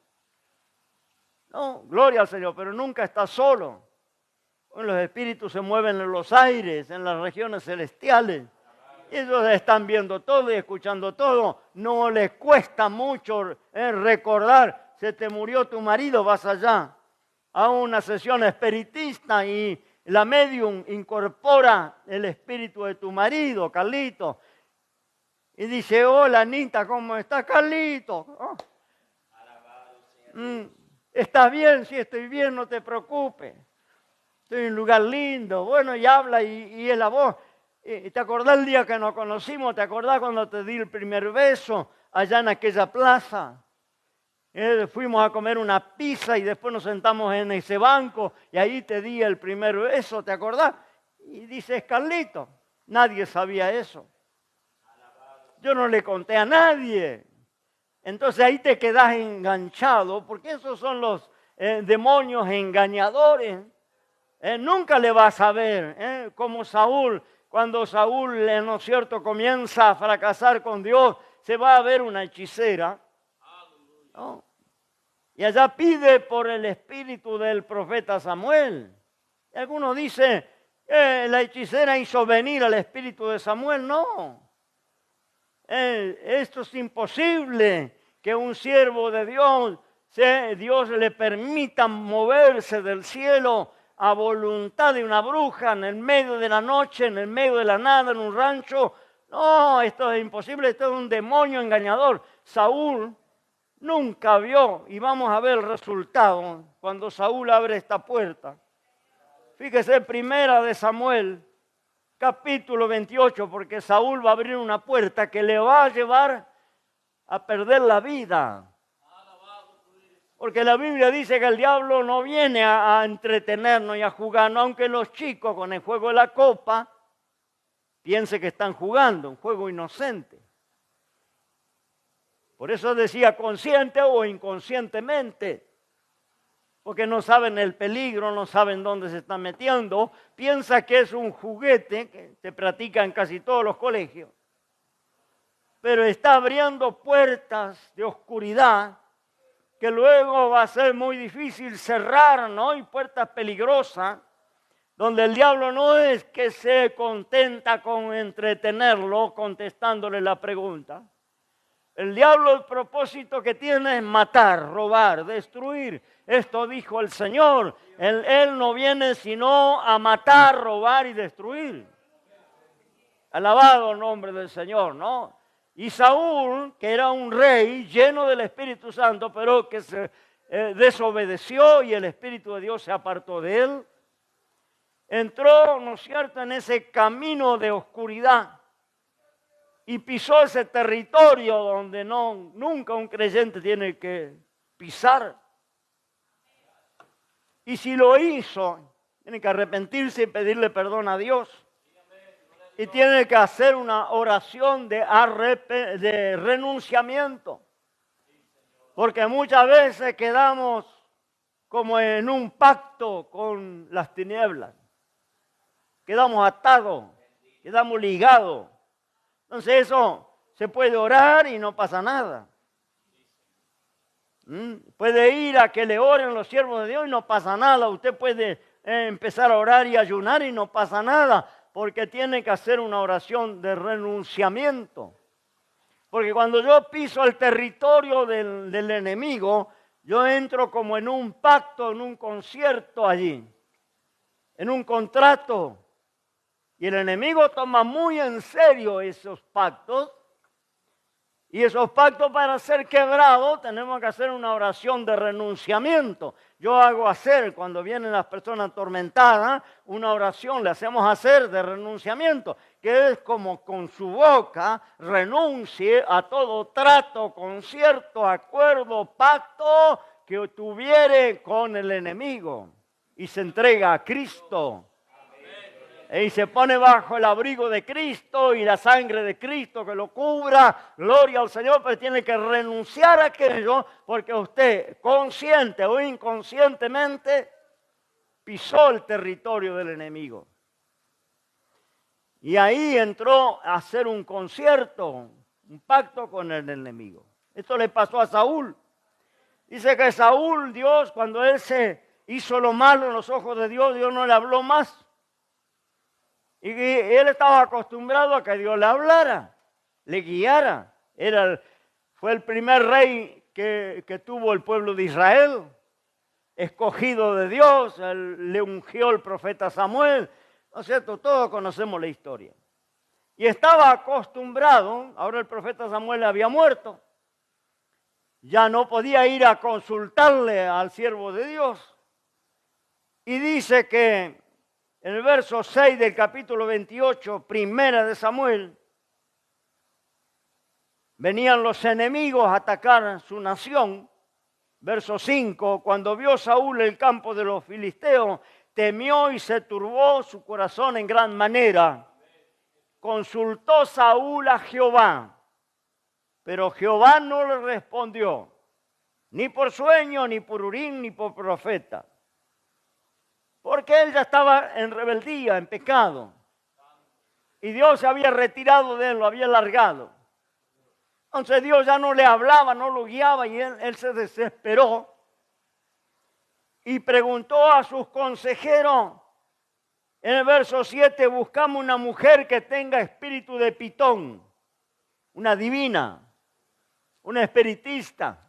No, gloria al Señor, pero nunca estás solo. Los espíritus se mueven en los aires, en las regiones celestiales. Ellos están viendo todo y escuchando todo. No les cuesta mucho recordar, se te murió tu marido, vas allá a una sesión espiritista y la medium incorpora el espíritu de tu marido, Carlito. Y dice, hola Anita, ¿cómo estás, Carlito? Oh. ¿Estás bien? Sí, estoy bien, no te preocupes. Estoy en un lugar lindo. Bueno, y habla y es la voz. ¿Te acordás el día que nos conocimos? ¿Te acordás cuando te di el primer beso allá en aquella plaza? Fuimos a comer una pizza y después nos sentamos en ese banco y ahí te di el primer beso, ¿te acordás? Y dice Carlito, nadie sabía eso. Yo no le conté a nadie. Entonces ahí te quedas enganchado, porque esos son los demonios engañadores. Nunca le vas a ver, como Saúl, cuando Saúl, ¿no es cierto?, comienza a fracasar con Dios, se va a ver una hechicera, ¿no? Y allá pide por el espíritu del profeta Samuel. Y algunos dicen, la hechicera hizo venir al espíritu de Samuel. No, esto es imposible que un siervo de Dios, Dios le permita moverse del cielo a voluntad de una bruja en el medio de la noche, en el medio de la nada, en un rancho. No, esto es imposible, esto es un demonio engañador. Saúl nunca vio, y vamos a ver el resultado cuando Saúl abre esta puerta. Fíjese, primera de Samuel, capítulo 28, porque Saúl va a abrir una puerta que le va a llevar a perder la vida. Porque la Biblia dice que el diablo no viene a entretenernos y a jugarnos, aunque los chicos con el juego de la copa piensen que están jugando, un juego inocente. Por eso decía consciente o inconscientemente, porque no saben el peligro, no saben dónde se están metiendo, piensa que es un juguete que se practica en casi todos los colegios, pero está abriendo puertas de oscuridad que luego va a ser muy difícil cerrar, ¿no? Y puertas peligrosas, donde el diablo no es que se contenta con entretenerlo contestándole la pregunta. El diablo, el propósito que tiene es matar, robar, destruir. Esto dijo el Señor. Él no viene sino a matar, robar y destruir. Alabado el nombre del Señor, ¿no? Y Saúl, que era un rey lleno del Espíritu Santo, pero que se desobedeció y el Espíritu de Dios se apartó de él, entró, ¿no es cierto?, en ese camino de oscuridad y pisó ese territorio donde nunca un creyente tiene que pisar. Y si lo hizo, tiene que arrepentirse y pedirle perdón a Dios. Y tiene que hacer una oración de renunciamiento. Porque muchas veces quedamos como en un pacto con las tinieblas. Quedamos atados, quedamos ligados. Entonces eso se puede orar y no pasa nada. Puede ir a que le oren los siervos de Dios y no pasa nada. Usted puede empezar a orar y ayunar y no pasa nada. Porque tiene que hacer una oración de renunciamiento. Porque cuando yo piso el territorio del enemigo, yo entro como en un pacto, en un concierto allí, en un contrato. Y el enemigo toma muy en serio esos pactos. Y esos pactos, para ser quebrados, tenemos que hacer una oración de renunciamiento. Yo hago hacer, cuando vienen las personas atormentadas, una oración, le hacemos hacer de renunciamiento, que es como con su boca renuncie a todo trato, concierto, acuerdo, pacto que tuviere con el enemigo y se entrega a Cristo. Y se pone bajo el abrigo de Cristo y la sangre de Cristo que lo cubra. Gloria al Señor, pero tiene que renunciar a aquello porque usted, consciente o inconscientemente, pisó el territorio del enemigo. Y ahí entró a hacer un concierto, un pacto con el enemigo. Esto le pasó a Saúl. Dice que Saúl, Dios, cuando él se hizo lo malo en los ojos de Dios, Dios no le habló más. Y él estaba acostumbrado a que Dios le hablara, le guiara. Fue el primer rey que tuvo el pueblo de Israel, escogido de Dios. Le ungió el profeta Samuel. ¿No es cierto? Todos conocemos la historia. Y estaba acostumbrado, ahora el profeta Samuel había muerto. ya no podía ir a consultarle al siervo de Dios. Y dice que en el verso 6 del capítulo 28, primera de Samuel, venían los enemigos a atacar su nación. Verso 5, cuando vio Saúl el campo de los filisteos, temió y se turbó su corazón en gran manera. Consultó Saúl a Jehová, pero Jehová no le respondió, ni por sueño, ni por Urim, ni por profeta. Porque él ya estaba en rebeldía, en pecado. Y Dios se había retirado de él, lo había largado. Entonces Dios ya no le hablaba, no lo guiaba y él se desesperó. Y preguntó a sus consejeros, en el verso 7, buscamos una mujer que tenga espíritu de pitón, una divina, una espiritista.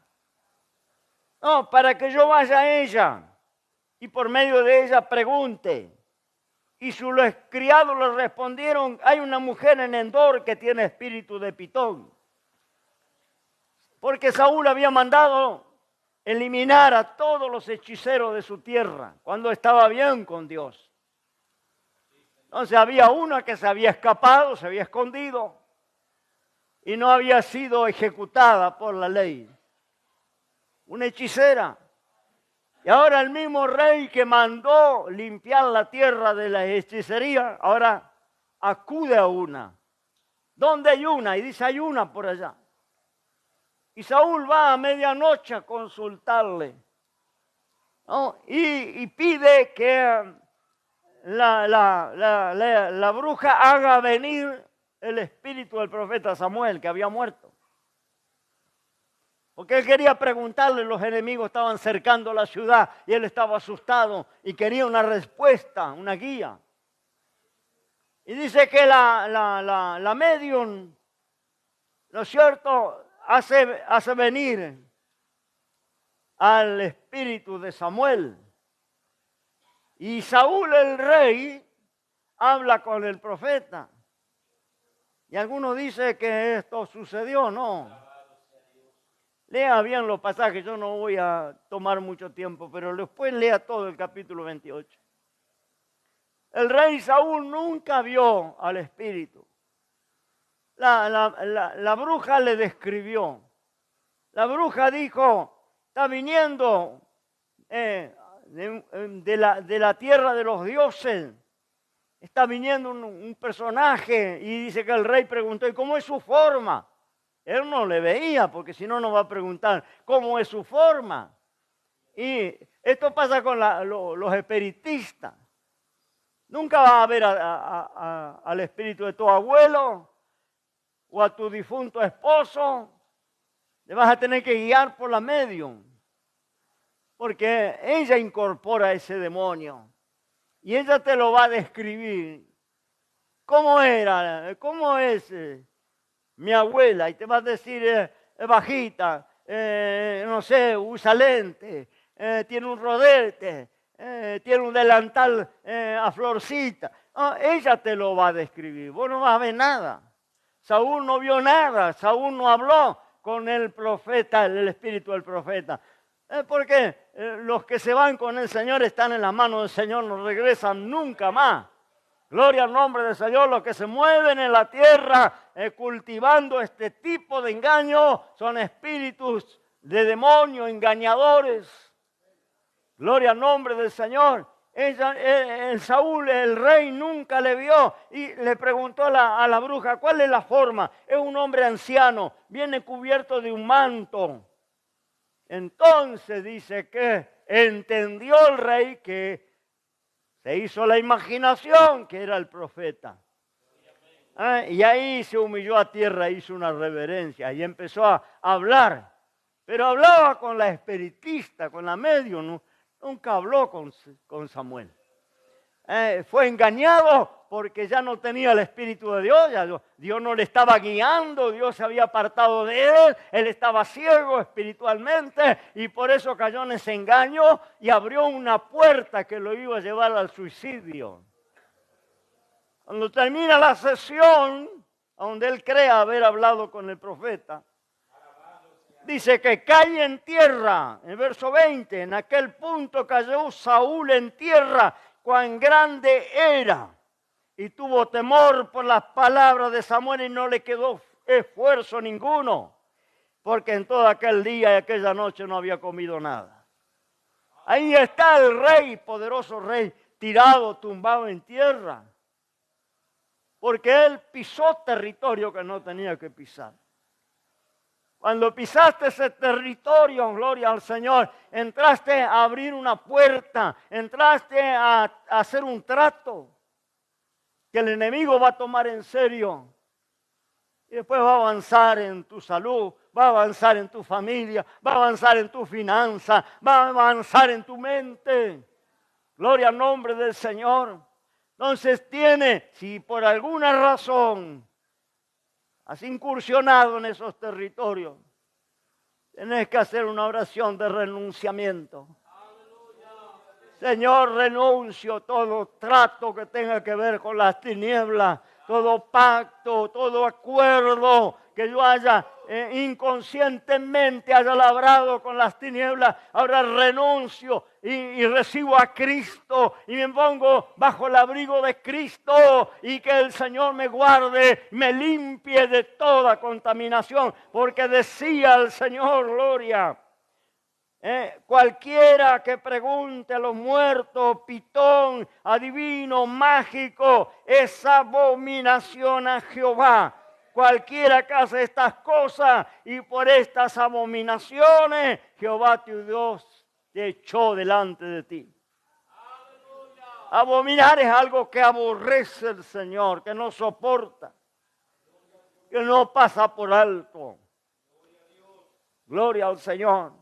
No, para que yo vaya a ella y por medio de ella pregunte. Y sus criados le respondieron, hay una mujer en Endor que tiene espíritu de pitón. Porque Saúl había mandado eliminar a todos los hechiceros de su tierra cuando estaba bien con Dios. Entonces había una que se había escapado, se había escondido y no había sido ejecutada por la ley. Una hechicera. Y ahora el mismo rey que mandó limpiar la tierra de la hechicería, ahora acude a una. ¿Dónde hay una? Y dice, hay una por allá. Y Saúl va a medianoche a consultarle, ¿no? Y pide que la bruja haga venir el espíritu del profeta Samuel, que había muerto. Porque él quería preguntarle, los enemigos estaban cercando la ciudad y él estaba asustado y quería una respuesta, una guía. Y dice que la medium, ¿no es cierto?, hace venir al espíritu de Samuel. Y Saúl el rey habla con el profeta. Y algunos dicen que esto sucedió, no. Lea bien los pasajes, yo no voy a tomar mucho tiempo, pero después lea todo el capítulo 28. El rey Saúl nunca vio al espíritu. La bruja le describió. La bruja dijo, está viniendo de la tierra de los dioses. Está viniendo un personaje y dice que el rey preguntó, ¿y cómo es su forma? Él no le veía, porque si no, no va a preguntar cómo es su forma. Y esto pasa con los espiritistas. Nunca vas a ver al espíritu de tu abuelo o a tu difunto esposo. Le vas a tener que guiar por la medium, porque ella incorpora ese demonio y ella te lo va a describir. ¿Cómo era? ¿Cómo es mi abuela? Y te va a decir, es bajita, no sé, usa lente, tiene un rodete, tiene un delantal a florcita. Ella te lo va a describir, vos no vas a ver nada. Saúl no vio nada, Saúl no habló con el profeta, el espíritu del profeta. Porque los que se van con el Señor están en las manos del Señor, no regresan nunca más. Gloria al nombre del Señor. Los que se mueven en la tierra cultivando este tipo de engaño son espíritus de demonios, engañadores. Gloria al nombre del Señor. El Saúl, el rey, nunca le vio y le preguntó a la bruja, ¿cuál es la forma? Es un hombre anciano, viene cubierto de un manto. Entonces dice que entendió el rey que se hizo la imaginación que era el profeta. Y ahí se humilló a tierra, hizo una reverencia y empezó a hablar. Pero hablaba con la espiritista, con la medium, nunca habló con Samuel. Fue engañado porque ya no tenía el Espíritu de Dios, Dios no le estaba guiando, Dios se había apartado de él estaba ciego espiritualmente y por eso cayó en ese engaño y abrió una puerta que lo iba a llevar al suicidio. Cuando termina la sesión, donde él cree haber hablado con el profeta, dice que cae en tierra, en el verso 20, en aquel punto cayó Saúl en tierra, cuán grande era, y tuvo temor por las palabras de Samuel y no le quedó esfuerzo ninguno, porque en todo aquel día y aquella noche no había comido nada. Ahí está el rey, poderoso rey, tirado, tumbado en tierra, porque él pisó territorio que no tenía que pisar. Cuando pisaste ese territorio, gloria al Señor, entraste a abrir una puerta, entraste a hacer un trato que el enemigo va a tomar en serio. Y después va a avanzar en tu salud, va a avanzar en tu familia, va a avanzar en tu finanza, va a avanzar en tu mente. Gloria al nombre del Señor. Entonces si por alguna razón has incursionado en esos territorios, tenés que hacer una oración de renunciamiento. Señor, renuncio todo trato que tenga que ver con las tinieblas, todo pacto, todo acuerdo que yo haya inconscientemente haya labrado con las tinieblas. Ahora renuncio y recibo a Cristo y me pongo bajo el abrigo de Cristo y que el Señor me guarde, me limpie de toda contaminación, porque decía el Señor, gloria, cualquiera que pregunte a los muertos, pitón, adivino, mágico, es abominación a Jehová. Cualquiera que hace estas cosas y por estas abominaciones, Jehová tu Dios te echó delante de ti. Abominar es algo que aborrece el Señor, que no soporta, que no pasa por alto. Gloria al Señor.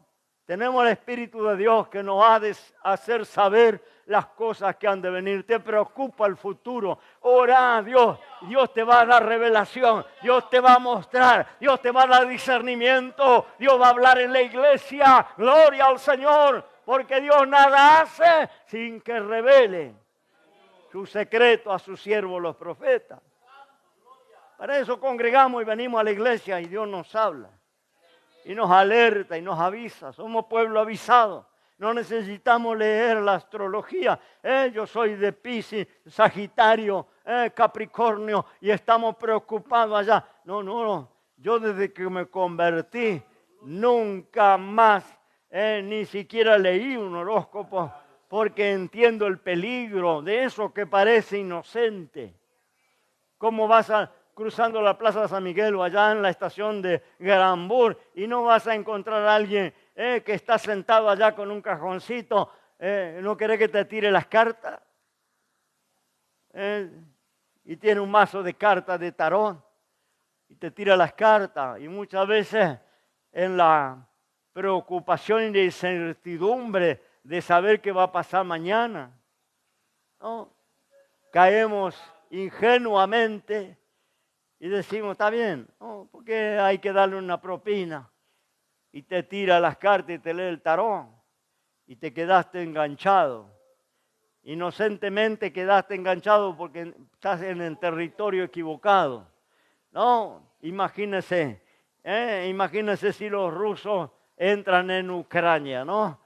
Tenemos el Espíritu de Dios que nos ha de hacer saber las cosas que han de venir. Te preocupa el futuro. Ora a Dios. Dios te va a dar revelación. Dios te va a mostrar. Dios te va a dar discernimiento. Dios va a hablar en la iglesia. Gloria al Señor. Porque Dios nada hace sin que revele su secreto a sus siervos los profetas. Para eso congregamos y venimos a la iglesia y Dios nos habla. Y nos alerta y nos avisa. Somos pueblo avisado. No necesitamos leer la astrología. Yo soy de Piscis, Sagitario, Capricornio y estamos preocupados allá. No. Yo desde que me convertí nunca más ni siquiera leí un horóscopo porque entiendo el peligro de eso que parece inocente. ¿Cómo vas cruzando la Plaza de San Miguel o allá en la estación de Grambur y no vas a encontrar a alguien que está sentado allá con un cajoncito, no quiere que te tire las cartas? Y tiene un mazo de cartas de tarot y te tira las cartas y muchas veces en la preocupación y la incertidumbre de saber qué va a pasar mañana, ¿no? Caemos ingenuamente y decimos, está bien, ¿no? Porque hay que darle una propina. Y te tira las cartas y te lee el tarot. Y te quedaste enganchado. Inocentemente quedaste enganchado porque estás en el territorio equivocado. No, imagínese si los rusos entran en Ucrania, ¿no?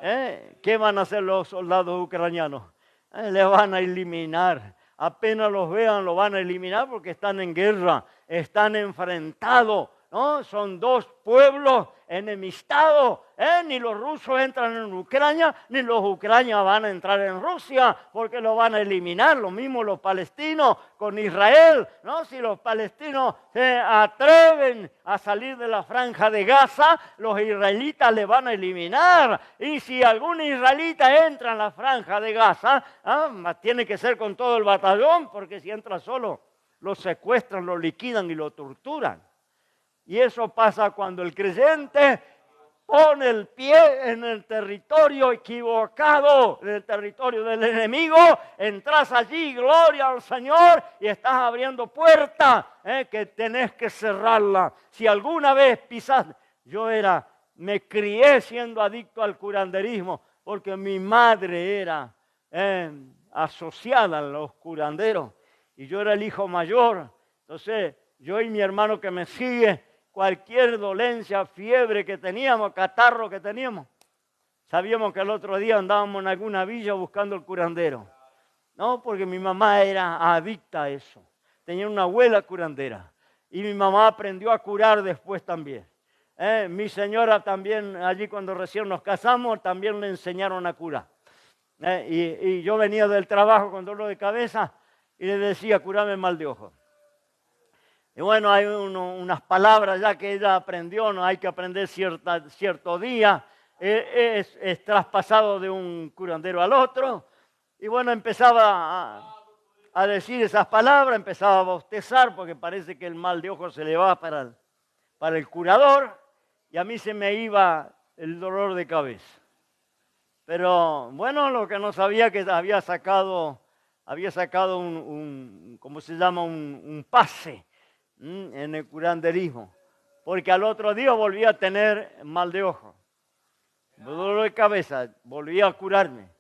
¿Qué van a hacer los soldados ucranianos? Les van a eliminar. Apenas los vean, lo van a eliminar porque están en guerra, están enfrentados, ¿no? Son dos pueblos enemistados. Ni los rusos entran en Ucrania, ni los ucranianos van a entrar en Rusia porque lo van a eliminar. Lo mismo los palestinos con Israel, ¿no? Si los palestinos se atreven a salir de la franja de Gaza, los israelitas le van a eliminar. Y si algún israelita entra en la franja de Gaza, tiene que ser con todo el batallón, porque si entra solo, lo secuestran, lo liquidan y lo torturan. Y eso pasa cuando el creyente pone el pie en el territorio equivocado, en el territorio del enemigo. Entras allí, gloria al Señor, y estás abriendo puertas que tenés que cerrarla. Si alguna vez pisas, me crié siendo adicto al curanderismo, porque mi madre era asociada a los curanderos, y yo era el hijo mayor. Entonces, yo y mi hermano que me sigue, cualquier dolencia, fiebre que teníamos, catarro que teníamos, sabíamos que el otro día andábamos en alguna villa buscando el curandero. No, porque mi mamá era adicta a eso. Tenía una abuela curandera. Y mi mamá aprendió a curar después también. Mi señora también, allí cuando recién nos casamos, también le enseñaron a curar. Y yo venía del trabajo con dolor de cabeza y le decía, curame el mal de ojo. Y bueno, hay unas palabras ya que ella aprendió, no hay que aprender cierto día. Es traspasado de un curandero al otro. Y bueno, empezaba a decir esas palabras, empezaba a bostezar porque parece que el mal de ojo se le va para el curador y a mí se me iba el dolor de cabeza. Pero bueno, lo que no sabía que había sacado ¿cómo se llama? Un pase en el curanderismo, porque al otro día volví a tener mal de ojo, dolor de cabeza, volví a curarme.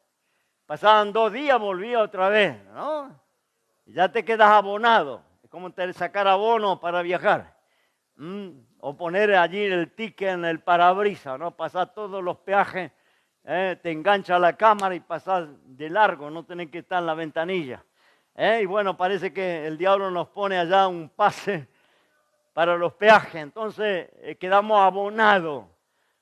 Pasaban 2 días, volvía otra vez, ¿no? Y ya te quedas abonado. Es como sacar abono para viajar. O poner allí el ticket en el parabrisas, ¿no? Pasar todos los peajes, te engancha la cámara y pasar de largo, no tenés que estar en la ventanilla. Y bueno, parece que el diablo nos pone allá un pase para los peajes. Entonces quedamos abonados.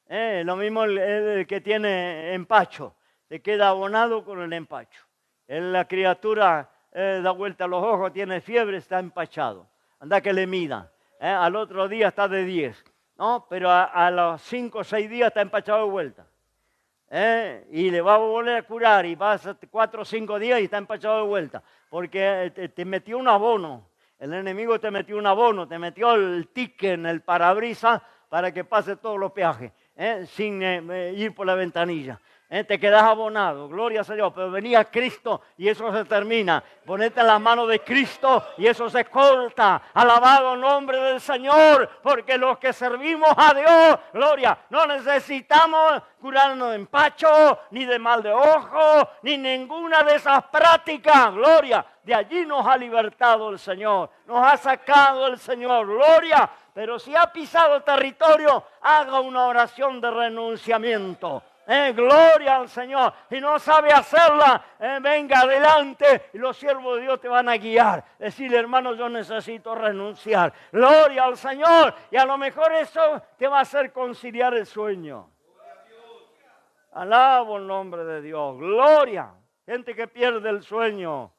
Lo mismo el que tiene empacho. Se queda abonado con el empacho. La criatura da vuelta a los ojos, tiene fiebre, está empachado. Anda que le mida. Al otro día está de 10. ¿No? Pero a los 5 o 6 días está empachado de vuelta. Y le va a volver a curar y pasa 4 o 5 días y está empachado de vuelta. Porque te metió un abono. El enemigo te metió un abono, te metió el ticket en el parabrisas para que pase todos los peajes. Sin ir por la ventanilla. Te quedas abonado, gloria a Dios, pero venía Cristo y eso se termina. Ponete en las manos de Cristo y eso se corta. Alabado el nombre del Señor, porque los que servimos a Dios, gloria, no necesitamos curarnos de empacho, ni de mal de ojo, ni ninguna de esas prácticas, gloria. De allí nos ha libertado el Señor, nos ha sacado el Señor, gloria. Pero si ha pisado el territorio, haga una oración de renunciamiento. Gloria al Señor. Si no sabe hacerla, venga adelante y los siervos de Dios te van a guiar. Decirle, hermano, yo necesito renunciar. Gloria al Señor. Y a lo mejor eso te va a hacer conciliar el sueño. Alabo el nombre de Dios. Gloria. Gente que pierde el sueño.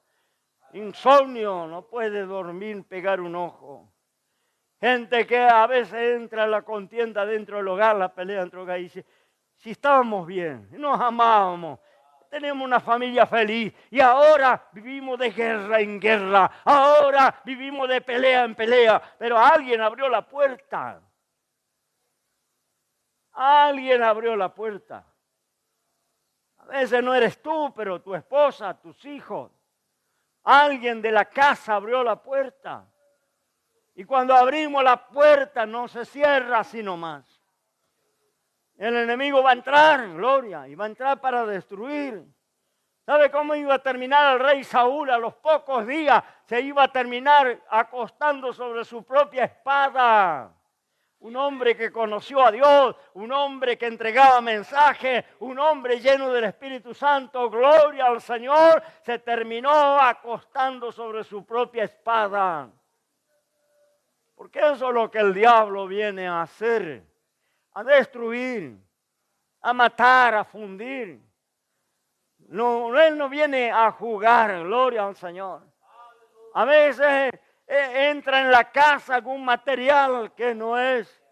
Insomnio, no puede dormir, pegar un ojo. Gente que a veces entra en la contienda dentro del hogar, la pelea dentro del hogar y dice, si estábamos bien, nos amábamos, tenemos una familia feliz y ahora vivimos de guerra en guerra, ahora vivimos de pelea en pelea, pero alguien abrió la puerta. Alguien abrió la puerta. A veces no eres tú, pero tu esposa, tus hijos. Alguien de la casa abrió la puerta. Y cuando abrimos la puerta no se cierra así nomás. El enemigo va a entrar, gloria, y va a entrar para destruir. ¿Sabe cómo iba a terminar el rey Saúl? A los pocos días se iba a terminar acostando sobre su propia espada. Un hombre que conoció a Dios, un hombre que entregaba mensajes, un hombre lleno del Espíritu Santo, gloria al Señor, se terminó acostando sobre su propia espada. Porque eso es lo que el diablo viene a hacer, a destruir, a matar, a fundir. No, él no viene a jugar, gloria al Señor. A veces entra en la casa algún material que no es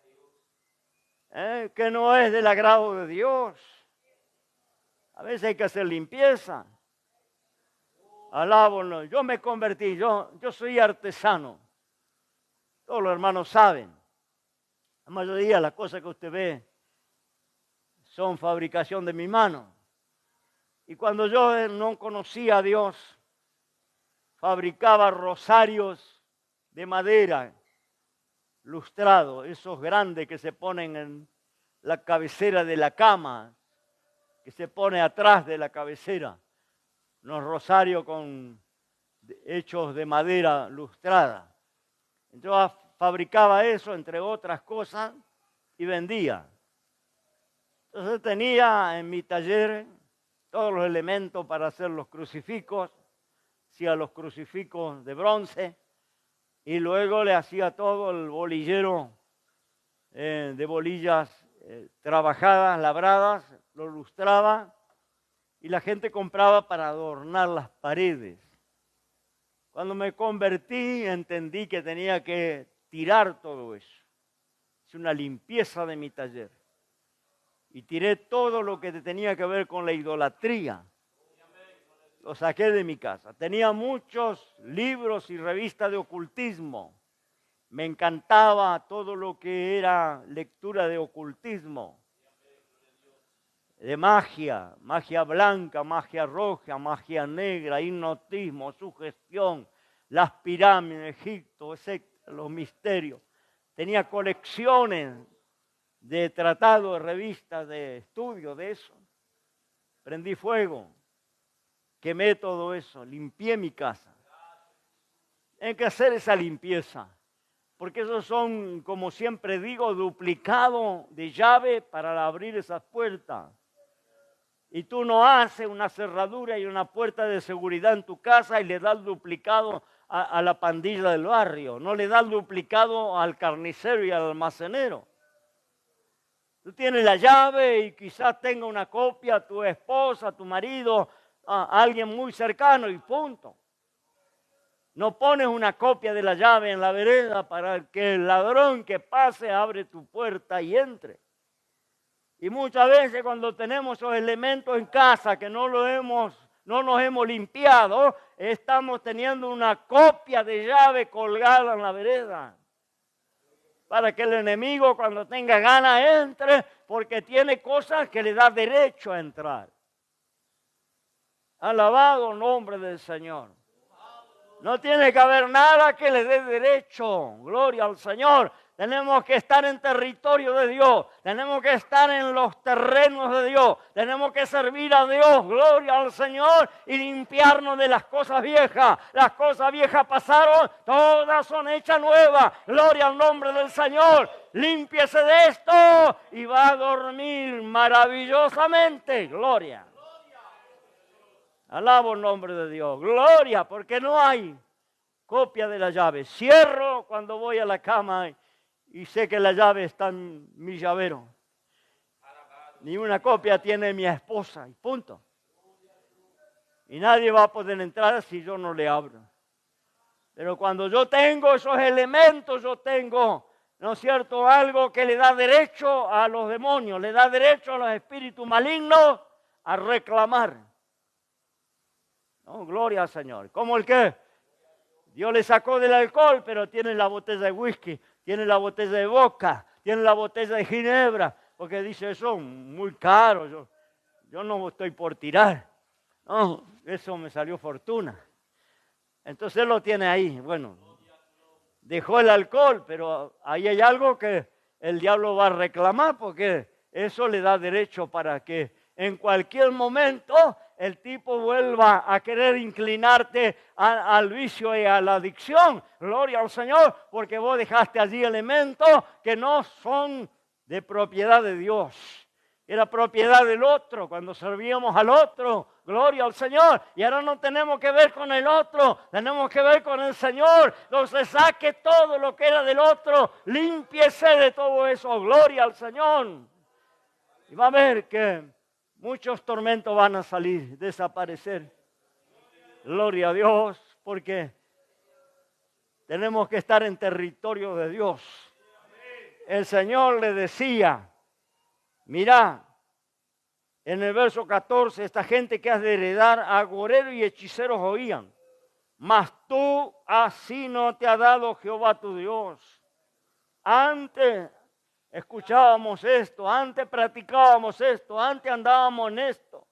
del agrado de Dios. A veces hay que hacer limpieza. Alábalo. Yo me convertí, yo soy artesano. Todos los hermanos saben. La mayoría de las cosas que usted ve son fabricación de mi mano. Y cuando yo no conocía a Dios, fabricaba rosarios de madera lustrados, esos grandes que se ponen en la cabecera de la cama, que se pone atrás de la cabecera, unos rosarios hechos de madera lustrada. Entonces fabricaba eso, entre otras cosas, y vendía. Entonces tenía en mi taller todos los elementos para hacer los crucifijos, hacía los crucifijos de bronce y luego le hacía todo el bolillero de bolillas trabajadas, labradas, lo lustraba y la gente compraba para adornar las paredes. Cuando me convertí entendí que tenía que tirar todo eso. Hice una limpieza de mi taller. Y tiré todo lo que tenía que ver con la idolatría. Lo saqué de mi casa. Tenía muchos libros y revistas de ocultismo. Me encantaba todo lo que era lectura de ocultismo. De magia, magia blanca, magia roja, magia negra, hipnotismo, sugestión, las pirámides, Egipto, etc., los misterios. Tenía colecciones de tratados, de revistas, de estudio de eso. Prendí fuego, quemé todo eso, limpié mi casa. Hay que hacer esa limpieza, porque esos son, como siempre digo, duplicados de llave para abrir esas puertas. Y tú no haces una cerradura y una puerta de seguridad en tu casa y le das duplicado a la pandilla del barrio. No le das duplicado al carnicero y al almacenero. Tú tienes la llave y quizás tenga una copia tu esposa, tu marido, alguien muy cercano y punto. No pones una copia de la llave en la vereda para que el ladrón que pase abre tu puerta y entre. Y muchas veces cuando tenemos esos elementos en casa que no nos hemos limpiado, estamos teniendo una copia de llave colgada en la vereda. Para que el enemigo cuando tenga ganas entre, porque tiene cosas que le da derecho a entrar. Alabado el nombre del Señor. No tiene que haber nada que le dé derecho. Gloria al Señor. Tenemos que estar en territorio de Dios. Tenemos que estar en los terrenos de Dios. Tenemos que servir a Dios. Gloria al Señor. Y limpiarnos de las cosas viejas. Las cosas viejas pasaron. Todas son hechas nuevas. Gloria al nombre del Señor. Límpiese de esto. Y va a dormir maravillosamente. Gloria. Alabo el nombre de Dios. Gloria. Porque no hay copia de la llave. Cierro cuando voy a la cama y sé que la llave está en mi llavero. Ni una copia tiene mi esposa y punto. Y nadie va a poder entrar si yo no le abro. Pero cuando yo tengo esos elementos, yo tengo, ¿no es cierto?, algo que le da derecho a los demonios, le da derecho a los espíritus malignos a reclamar. No, gloria al Señor. ¿Cómo el qué? Dios le sacó del alcohol, pero tiene la botella de whisky, tiene la botella de vodka, tiene la botella de ginebra, porque dice, eso es muy caro, yo no estoy por tirar. No, eso me salió fortuna. Entonces él lo tiene ahí. Bueno, dejó el alcohol, pero ahí hay algo que el diablo va a reclamar, porque eso le da derecho para que en cualquier momento el tipo vuelva a querer inclinarte al vicio y a la adicción. Gloria al Señor, porque vos dejaste allí elementos que no son de propiedad de Dios. Era propiedad del otro cuando servíamos al otro. Gloria al Señor. Y ahora no tenemos que ver con el otro, tenemos que ver con el Señor. Entonces saque todo lo que era del otro, límpiese de todo eso. Gloria al Señor. Y va a ver que muchos tormentos van a salir, desaparecer. Gloria a Dios, porque tenemos que estar en territorio de Dios. El Señor le decía, mira, en el verso 14, esta gente que has de heredar, agoreros y hechiceros oían, mas tú así no te ha dado Jehová tu Dios. Antes escuchábamos esto, antes practicábamos esto, antes andábamos en esto.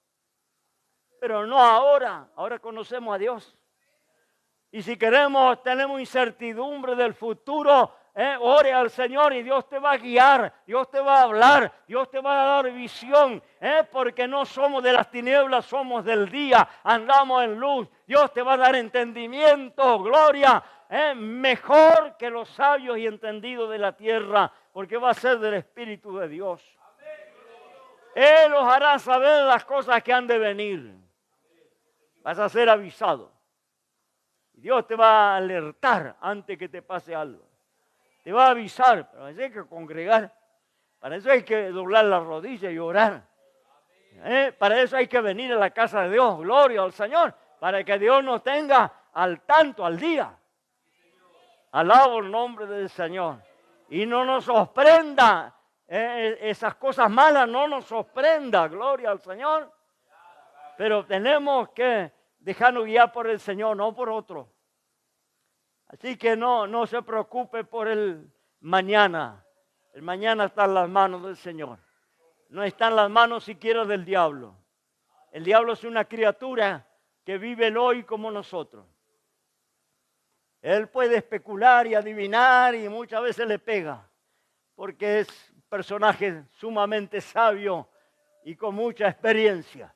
Pero no ahora, ahora conocemos a Dios. Y si tenemos incertidumbre del futuro, ore al Señor y Dios te va a guiar, Dios te va a hablar, Dios te va a dar visión, porque no somos de las tinieblas, somos del día, andamos en luz. Dios te va a dar entendimiento, gloria. mejor que los sabios y entendidos de la tierra, porque va a ser del Espíritu de Dios. Él os hará saber las cosas que han de venir. Vas a ser avisado. Dios te va a alertar antes que te pase algo. Te va a avisar, pero para eso hay que congregar. Para eso hay que doblar la rodilla y orar. Para eso hay que venir a la casa de Dios. Gloria al Señor. Para que Dios nos tenga al tanto, al día. Alabo el nombre del Señor. Y no nos sorprenda. Esas cosas malas no nos sorprenda. Gloria al Señor. Pero tenemos que dejarnos guiar por el Señor, no por otro. Así que no se preocupe por el mañana. El mañana está en las manos del Señor. No está en las manos siquiera del diablo. El diablo es una criatura que vive el hoy como nosotros. Él puede especular y adivinar y muchas veces le pega. Porque es un personaje sumamente sabio y con mucha experiencia.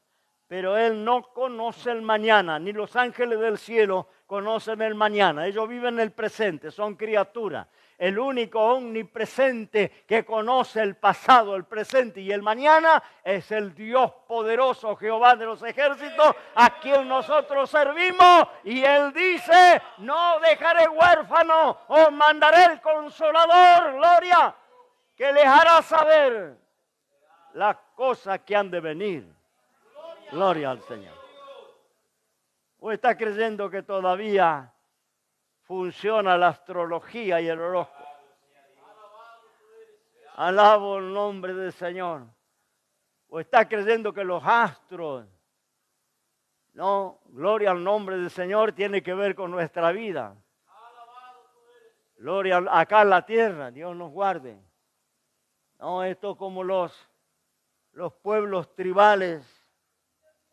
Pero él no conoce el mañana, ni los ángeles del cielo conocen el mañana. Ellos viven el presente, son criaturas. El único omnipresente que conoce el pasado, el presente y el mañana es el Dios poderoso, Jehová de los ejércitos, a quien nosotros servimos. Y Él dice, no dejaré huérfano, os mandaré el Consolador, gloria, que les hará saber las cosas que han de venir. Gloria al Señor. ¿O está creyendo que todavía funciona la astrología y el horóscopo? Alabo el nombre del Señor. ¿O está creyendo que los astros? No, gloria al nombre del Señor tiene que ver con nuestra vida. Gloria acá en la tierra, Dios nos guarde. No, esto como los pueblos tribales.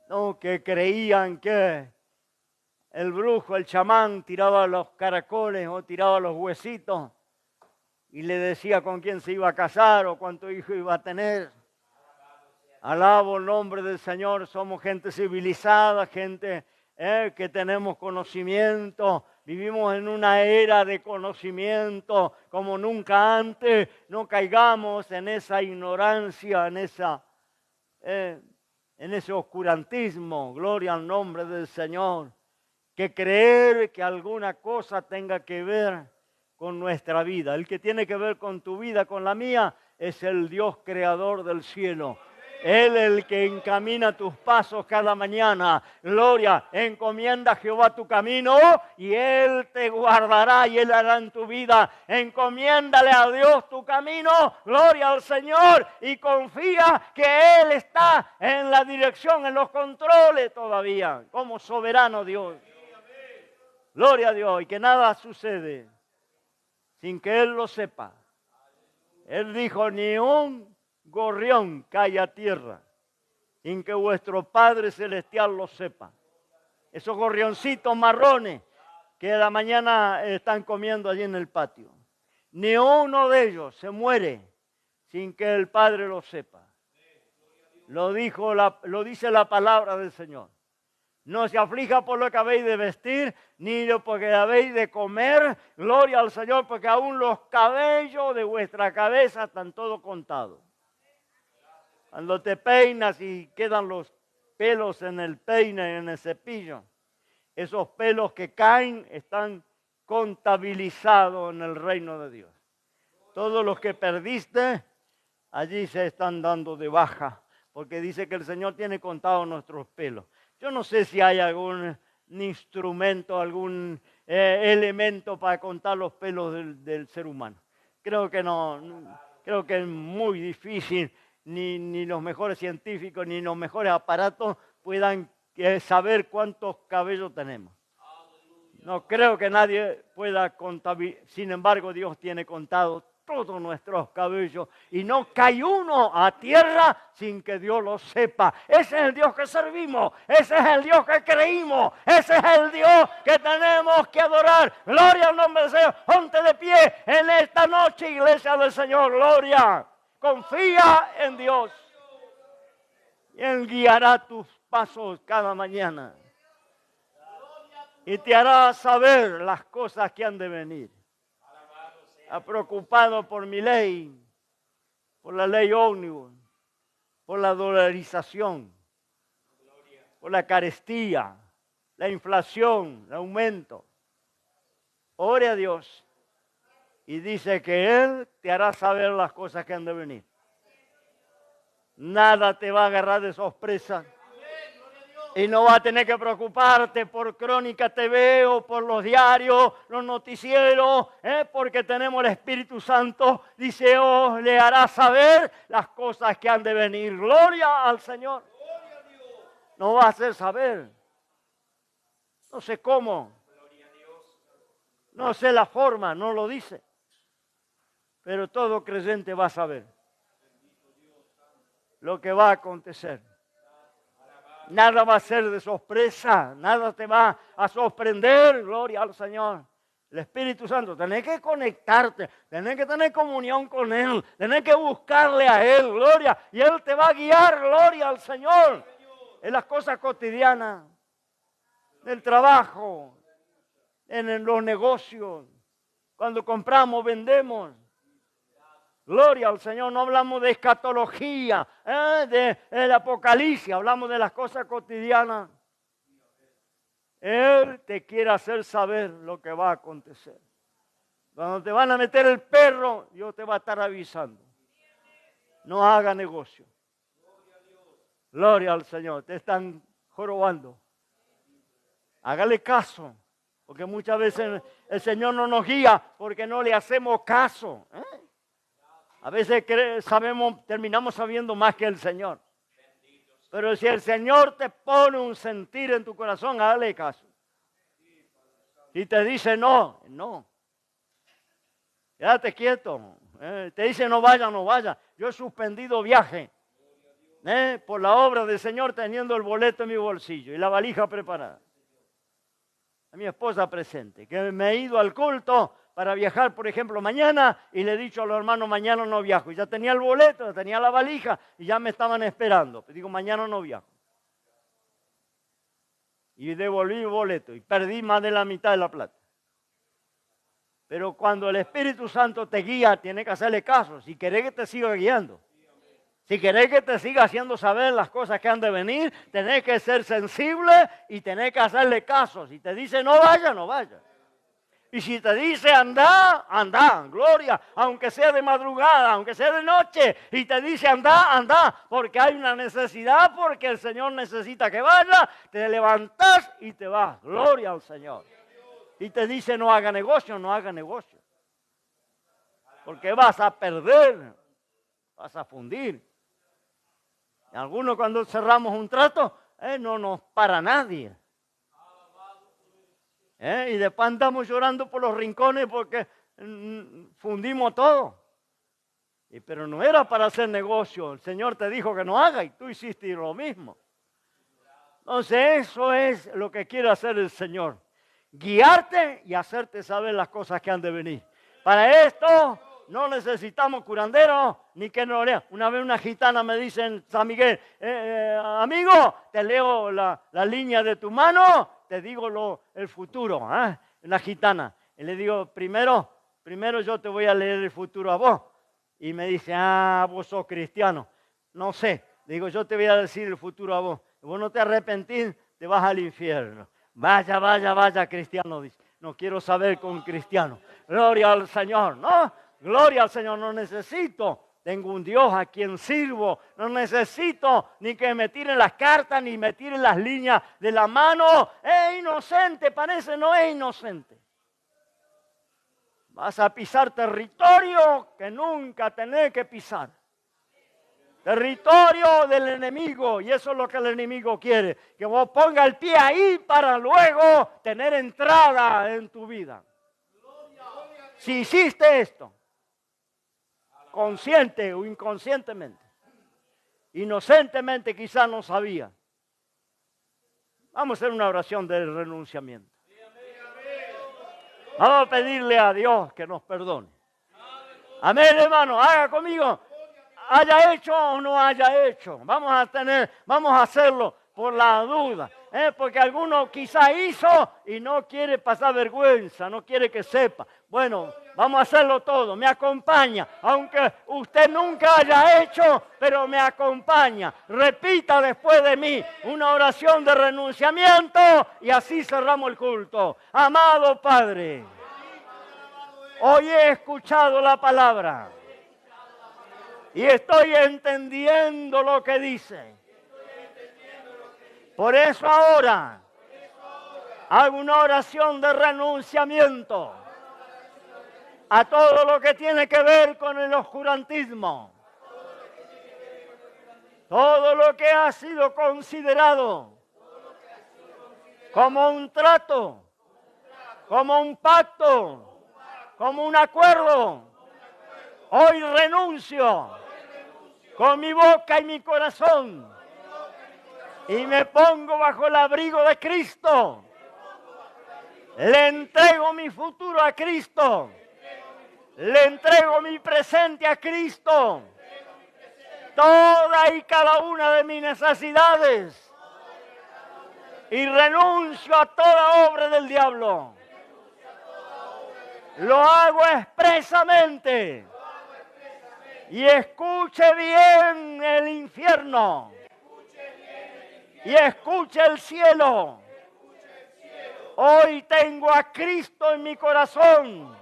No, que creían que el brujo, el chamán, tiraba los caracoles o tiraba los huesitos y le decía con quién se iba a casar o cuánto hijo iba a tener. Alabo el nombre del Señor, somos gente civilizada, gente que tenemos conocimiento, vivimos en una era de conocimiento como nunca antes. No caigamos en esa ignorancia, en ese oscurantismo, gloria al nombre del Señor, que creer que alguna cosa tenga que ver con nuestra vida. El que tiene que ver con tu vida, con la mía, es el Dios creador del cielo. Él es el que encamina tus pasos cada mañana. Gloria, encomienda a Jehová tu camino y Él te guardará y Él hará en tu vida. Encomiéndale a Dios tu camino, gloria al Señor, y confía que Él está en la dirección, en los controles todavía, como soberano Dios. Gloria a Dios, y que nada sucede sin que Él lo sepa. Él dijo, ni un gorrión cae a tierra sin que vuestro Padre Celestial lo sepa. Esos gorrioncitos marrones que a la mañana están comiendo allí en el patio. Ni uno de ellos se muere sin que el Padre lo sepa. Lo dice la palabra del Señor. No se aflija por lo que habéis de vestir, ni por lo que habéis de comer. Gloria al Señor, porque aún los cabellos de vuestra cabeza están todos contados. Cuando te peinas y quedan los pelos en el peine, en el cepillo, esos pelos que caen están contabilizados en el reino de Dios. Todos los que perdiste, allí se están dando de baja, porque dice que el Señor tiene contados nuestros pelos. Yo no sé si hay algún instrumento, algún elemento para contar los pelos del ser humano. Creo que no, creo que es muy difícil. Ni los mejores científicos, ni los mejores aparatos puedan saber cuántos cabellos tenemos. No creo que nadie pueda contabilizar. Sin embargo, Dios tiene contados todos nuestros cabellos y no cae uno a tierra sin que Dios lo sepa. Ese es el Dios que servimos, ese es el Dios que creímos, ese es el Dios que tenemos que adorar. Gloria al nombre del Señor. Ponte de pie en esta noche, iglesia del Señor. Gloria. Confía en Dios y Él guiará tus pasos cada mañana. y te hará saber las cosas que han de venir. Está preocupado por mi ley, por la ley ómnibus, por la dolarización, por la carestía, la inflación, el aumento. Ore a Dios y dice que Él te hará saber las cosas que han de venir. Nada te va a agarrar de sorpresa. Y no vas a tener que preocuparte por Crónica TV o por los diarios, los noticieros, porque tenemos el Espíritu Santo. Dice, le hará saber las cosas que han de venir. Gloria al Señor. No va a hacer saber. No sé cómo. No sé la forma, no lo dice. Pero todo creyente va a saber lo que va a acontecer. Nada va a ser de sorpresa, nada te va a sorprender, gloria al Señor. El Espíritu Santo, tenés que conectarte, tenés que tener comunión con Él, tenés que buscarle a Él, gloria, y Él te va a guiar, gloria al Señor, en las cosas cotidianas, en el trabajo, en los negocios, cuando compramos, vendemos. Gloria al Señor, no hablamos de escatología, del apocalipsis, hablamos de las cosas cotidianas. Él te quiere hacer saber lo que va a acontecer. Cuando te van a meter el perro, Dios te va a estar avisando. No haga negocio. Gloria al Señor, te están jorobando. Hágale caso, porque muchas veces el Señor no nos guía porque no le hacemos caso. A veces terminamos sabiendo más que el Señor. Pero si el Señor te pone un sentir en tu corazón, hazle caso. Si te dice no, no. Quédate quieto. Te dice no vaya, no vaya. Yo he suspendido viaje por la obra del Señor teniendo el boleto en mi bolsillo y la valija preparada. A mi esposa presente, que me he ido al culto para viajar, por ejemplo, mañana, y le he dicho a los hermanos, mañana no viajo. Y ya tenía el boleto, ya tenía la valija, y ya me estaban esperando. Digo, mañana no viajo. Y devolví el boleto, y perdí más de la mitad de la plata. Pero cuando el Espíritu Santo te guía, tienes que hacerle caso, si querés que te siga guiando. Si querés que te siga haciendo saber las cosas que han de venir, tenés que ser sensible y tenés que hacerle caso. Si te dice no vaya, no vaya. Y si te dice anda, anda, gloria, aunque sea de madrugada, aunque sea de noche, y te dice anda, anda, porque hay una necesidad, porque el Señor necesita que vaya, te levantás y te vas, gloria al Señor. Y te dice no haga negocio, no haga negocio, porque vas a perder, vas a fundir. Y algunos cuando cerramos un trato, no nos para nadie. Y después andamos llorando por los rincones porque fundimos todo. Pero no era para hacer negocio. El Señor te dijo que no haga y tú hiciste lo mismo. Entonces eso es lo que quiere hacer el Señor. Guiarte y hacerte saber las cosas que han de venir. Para esto no necesitamos curanderos ni que nos lean. Una vez una gitana me dice en San Miguel, amigo, te leo la línea de tu mano, te digo el futuro, la gitana. Y le digo, primero yo te voy a leer el futuro a vos. Y me dice, vos sos cristiano. No sé, le digo, yo te voy a decir el futuro a vos. Vos no te arrepentís, te vas al infierno. Vaya, cristiano, dice. No quiero saber con cristiano. Gloria al Señor, ¿no? Gloria al Señor, no necesito. Tengo un Dios a quien sirvo. No necesito ni que me tiren las cartas, ni me tiren las líneas de la mano. Es inocente, parece, no es inocente. Vas a pisar territorio que nunca tenés que pisar. Territorio del enemigo, y eso es lo que el enemigo quiere. Que vos pongas el pie ahí para luego tener entrada en tu vida. Si hiciste esto, consciente o inconscientemente, inocentemente quizás no sabía. Vamos a hacer una oración de renunciamiento. Vamos a pedirle a Dios que nos perdone. Amén, hermano, haga conmigo. Haya hecho o no haya hecho. Vamos a hacerlo por la duda. Porque alguno quizá hizo y no quiere pasar vergüenza, no quiere que sepa. Bueno, vamos a hacerlo todo, me acompaña, aunque usted nunca haya hecho, pero me acompaña. Repita después de mí una oración de renunciamiento y así cerramos el culto. Amado Padre, hoy he escuchado la palabra y estoy entendiendo lo que dice. Por eso ahora hago una oración de renunciamiento a todo lo que tiene que ver con el oscurantismo. Todo lo que ha sido considerado como un trato, como un pacto, como un acuerdo. Hoy renuncio con mi boca y mi corazón y me pongo bajo el abrigo de Cristo. Le entrego mi futuro a Cristo. Le entrego mi presente a Cristo. Toda y cada una de mis necesidades. Y renuncio a toda obra del diablo. Lo hago expresamente. Y escuche bien el infierno. Y escuche el cielo. Hoy tengo a Cristo en mi corazón.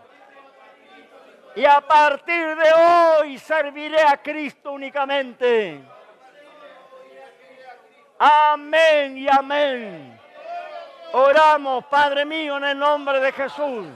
Y a partir de hoy serviré a Cristo únicamente. Amén y amén. Oramos, Padre mío, en el nombre de Jesús.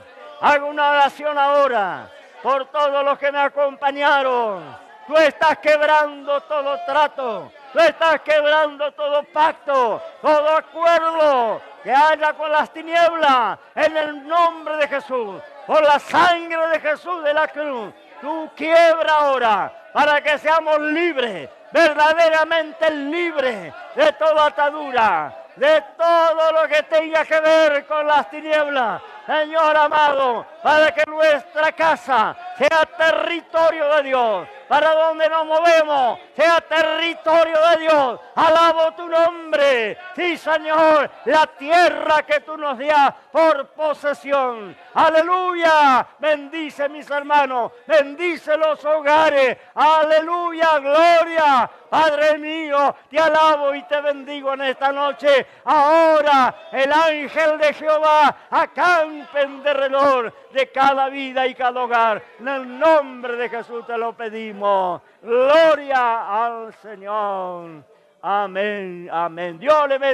Hago una oración ahora por todos los que me acompañaron. Tú estás quebrando todo trato. Tú estás quebrando todo pacto, todo acuerdo que haya con las tinieblas. En el nombre de Jesús, por la sangre de Jesús de la cruz. Tú quiebra ahora para que seamos libres, verdaderamente libres de toda atadura, de todo lo que tenga que ver con las tinieblas. Señor amado, para que nuestra casa sea territorio de Dios, para donde nos movemos sea territorio de Dios. Alabo tu nombre. Sí, Señor, la tierra que tú nos das por posesión. Aleluya. Bendice mis hermanos, bendice los hogares. Aleluya, gloria. Padre mío, te alabo y te bendigo en esta noche. Ahora el ángel de Jehová acampe en derredor de cada vida y cada hogar. En el nombre de Jesús te lo pedimos. Gloria al Señor. Amén, amén. Dios le bendiga.